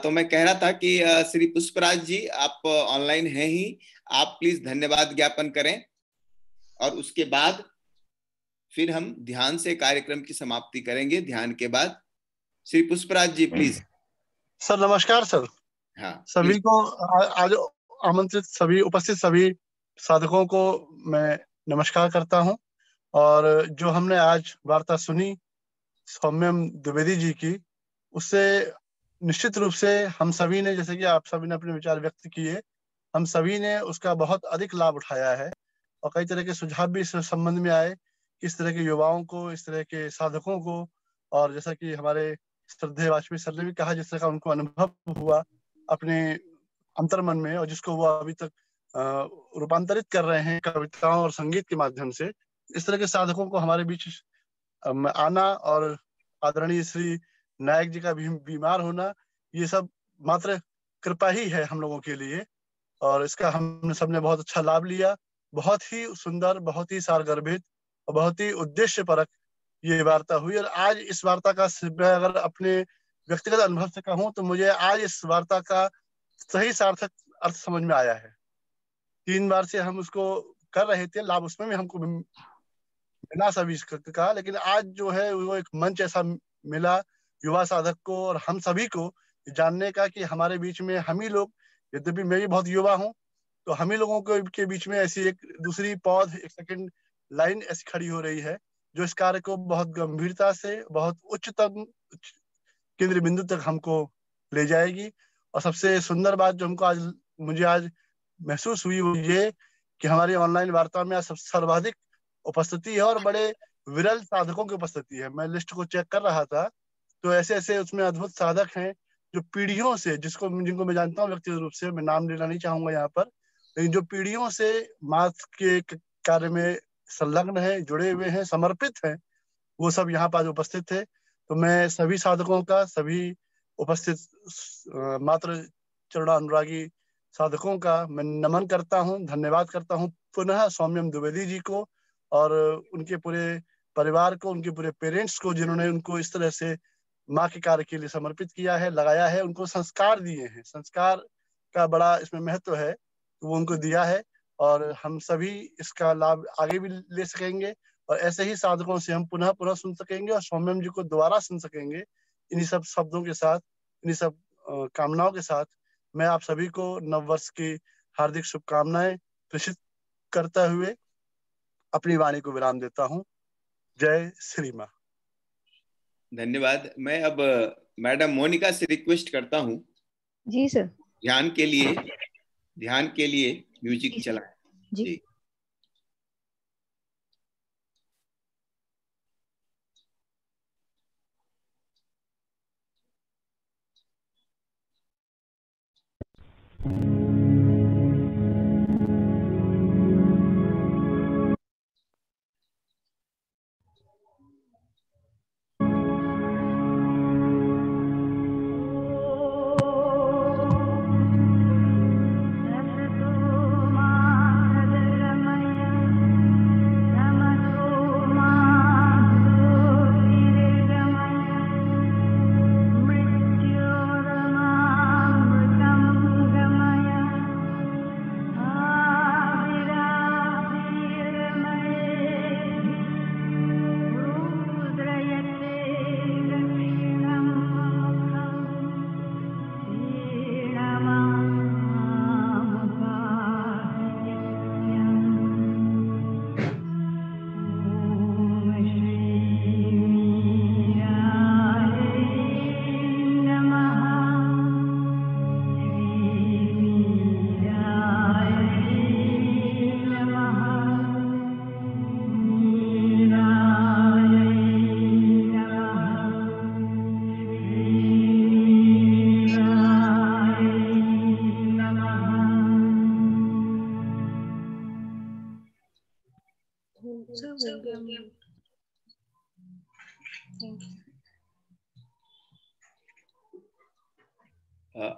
तो मैं कह रहा था कि श्री पुष्पराज जी आप ऑनलाइन हैं ही, आप प्लीज धन्यवाद ज्ञापन करें और उसके बाद फिर हम ध्यान से कार्यक्रम की समाप्ति करेंगे। ध्यान के बाद श्री पुष्पराज जी प्लीज।
सर नमस्कार सर।
हाँ,
सभी को आज आमंत्रित सभी उपस्थित सभी साधकों को मैं नमस्कार करता हूं। और जो हमने आज वार्ता सुनी सौम्यम द्विवेदी जी की, उससे निश्चित रूप से हम सभी ने, जैसे कि आप सभी ने अपने विचार व्यक्त किए, हम सभी ने उसका बहुत अधिक लाभ उठाया है और कई तरह के सुझाव भी इस संबंध में आए कि इस तरह के युवाओं को, इस तरह के साधकों को, और जैसा कि हमारे श्रद्धेय वाजपेयी सर ने भी कहा, जिस तरह का उनको अनुभव हुआ अपने अंतर्मन में और जिसको वो अभी तक रूपांतरित कर रहे हैं कविताओं और संगीत के माध्यम से, इस तरह के साधकों को हमारे बीच आना और आदरणीय श्री नायक जी का भी बीमार होना, ये सब मात्र कृपा ही है हम लोगों के लिए और इसका हम सबने बहुत अच्छा लाभ लिया। बहुत ही सुंदर, बहुत ही सारगर्भित और बहुत ही उद्देश्य परक ये वार्ता हुई। और आज इस वार्ता का अगर अपने व्यक्तिगत अनुभव से कहूँ तो मुझे आज इस वार्ता का सही सार्थक अर्थ समझ में आया है। 3 बार से हम उसको कर रहे थे, लाभ उसमें भी हमको बिना सभी का, लेकिन आज जो है वो एक मंच ऐसा मिला युवा साधक को और हम सभी को जानने का कि हमारे बीच में हम ही लोग, यद्यपि मैं भी बहुत युवा हूँ, तो हम ही लोगों के बीच में ऐसी एक दूसरी पौध, एक सेकंड लाइन ऐसी खड़ी हो रही है जो इस कार्य को बहुत गंभीरता से, बहुत उच्चतम केंद्र बिंदु तक हमको ले जाएगी। और सबसे सुंदर बात जो हमको मुझे आज महसूस हुई वो ये कि हमारी ऑनलाइन वार्ता में आज सर्वाधिक उपस्थिति है और बड़े विरल साधकों की उपस्थिति है। मैं लिस्ट को चेक कर रहा था तो ऐसे ऐसे उसमें अद्भुत साधक हैं जो पीढ़ियों से, जिनको मैं जानता हूँ व्यक्तिगत रूप से, मैं नाम लेना नहीं चाहूंगा यहाँ पर, लेकिन जो पीढ़ियों से मास के कार्य में संलग्न है, जुड़े हुए हैं, समर्पित हैं, वो सब यहाँ पर उपस्थित थे। तो मैं सभी साधकों का, सभी उपस्थित मात्र चरणानुरागी साधकों का मैं नमन करता हूँ, धन्यवाद करता हूँ पुनः सौम्यम द्विवेदी जी को और उनके पूरे परिवार को, उनके पूरे पेरेंट्स को, जिन्होंने उनको इस तरह से माँ के कार्य के लिए समर्पित किया है, लगाया है, उनको संस्कार दिए हैं। संस्कार का बड़ा इसमें महत्व है, तो वो उनको दिया है और हम सभी इसका लाभ आगे भी ले सकेंगे और ऐसे ही साधकों से हम पुनः पुनः सुन सकेंगे और सौम्यम जी को दोबारा सुन सकेंगे। इन्हीं सब शब्दों के साथ, इन्हीं सब कामनाओं के साथ मैं आप सभी को नववर्ष की हार्दिक शुभकामनाएं प्रेषित करते हुए अपनी वाणी को विराम देता हूं। जय श्री मां।
धन्यवाद। मैं अब मैडम मोनिका से रिक्वेस्ट करता हूं,
जी सर,
ध्यान के लिए म्यूजिक चलाएं। जी।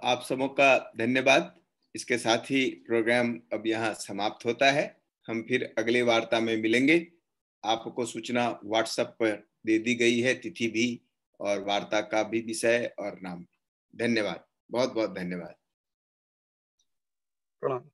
आप सबों का धन्यवाद। इसके साथ ही प्रोग्राम अब यहाँ समाप्त होता है। हम फिर अगले वार्ता में मिलेंगे। आपको सूचना व्हाट्सएप पर दे दी गई है, तिथि भी और वार्ता का भी विषय और नाम। धन्यवाद, बहुत बहुत धन्यवाद।
प्रणाम।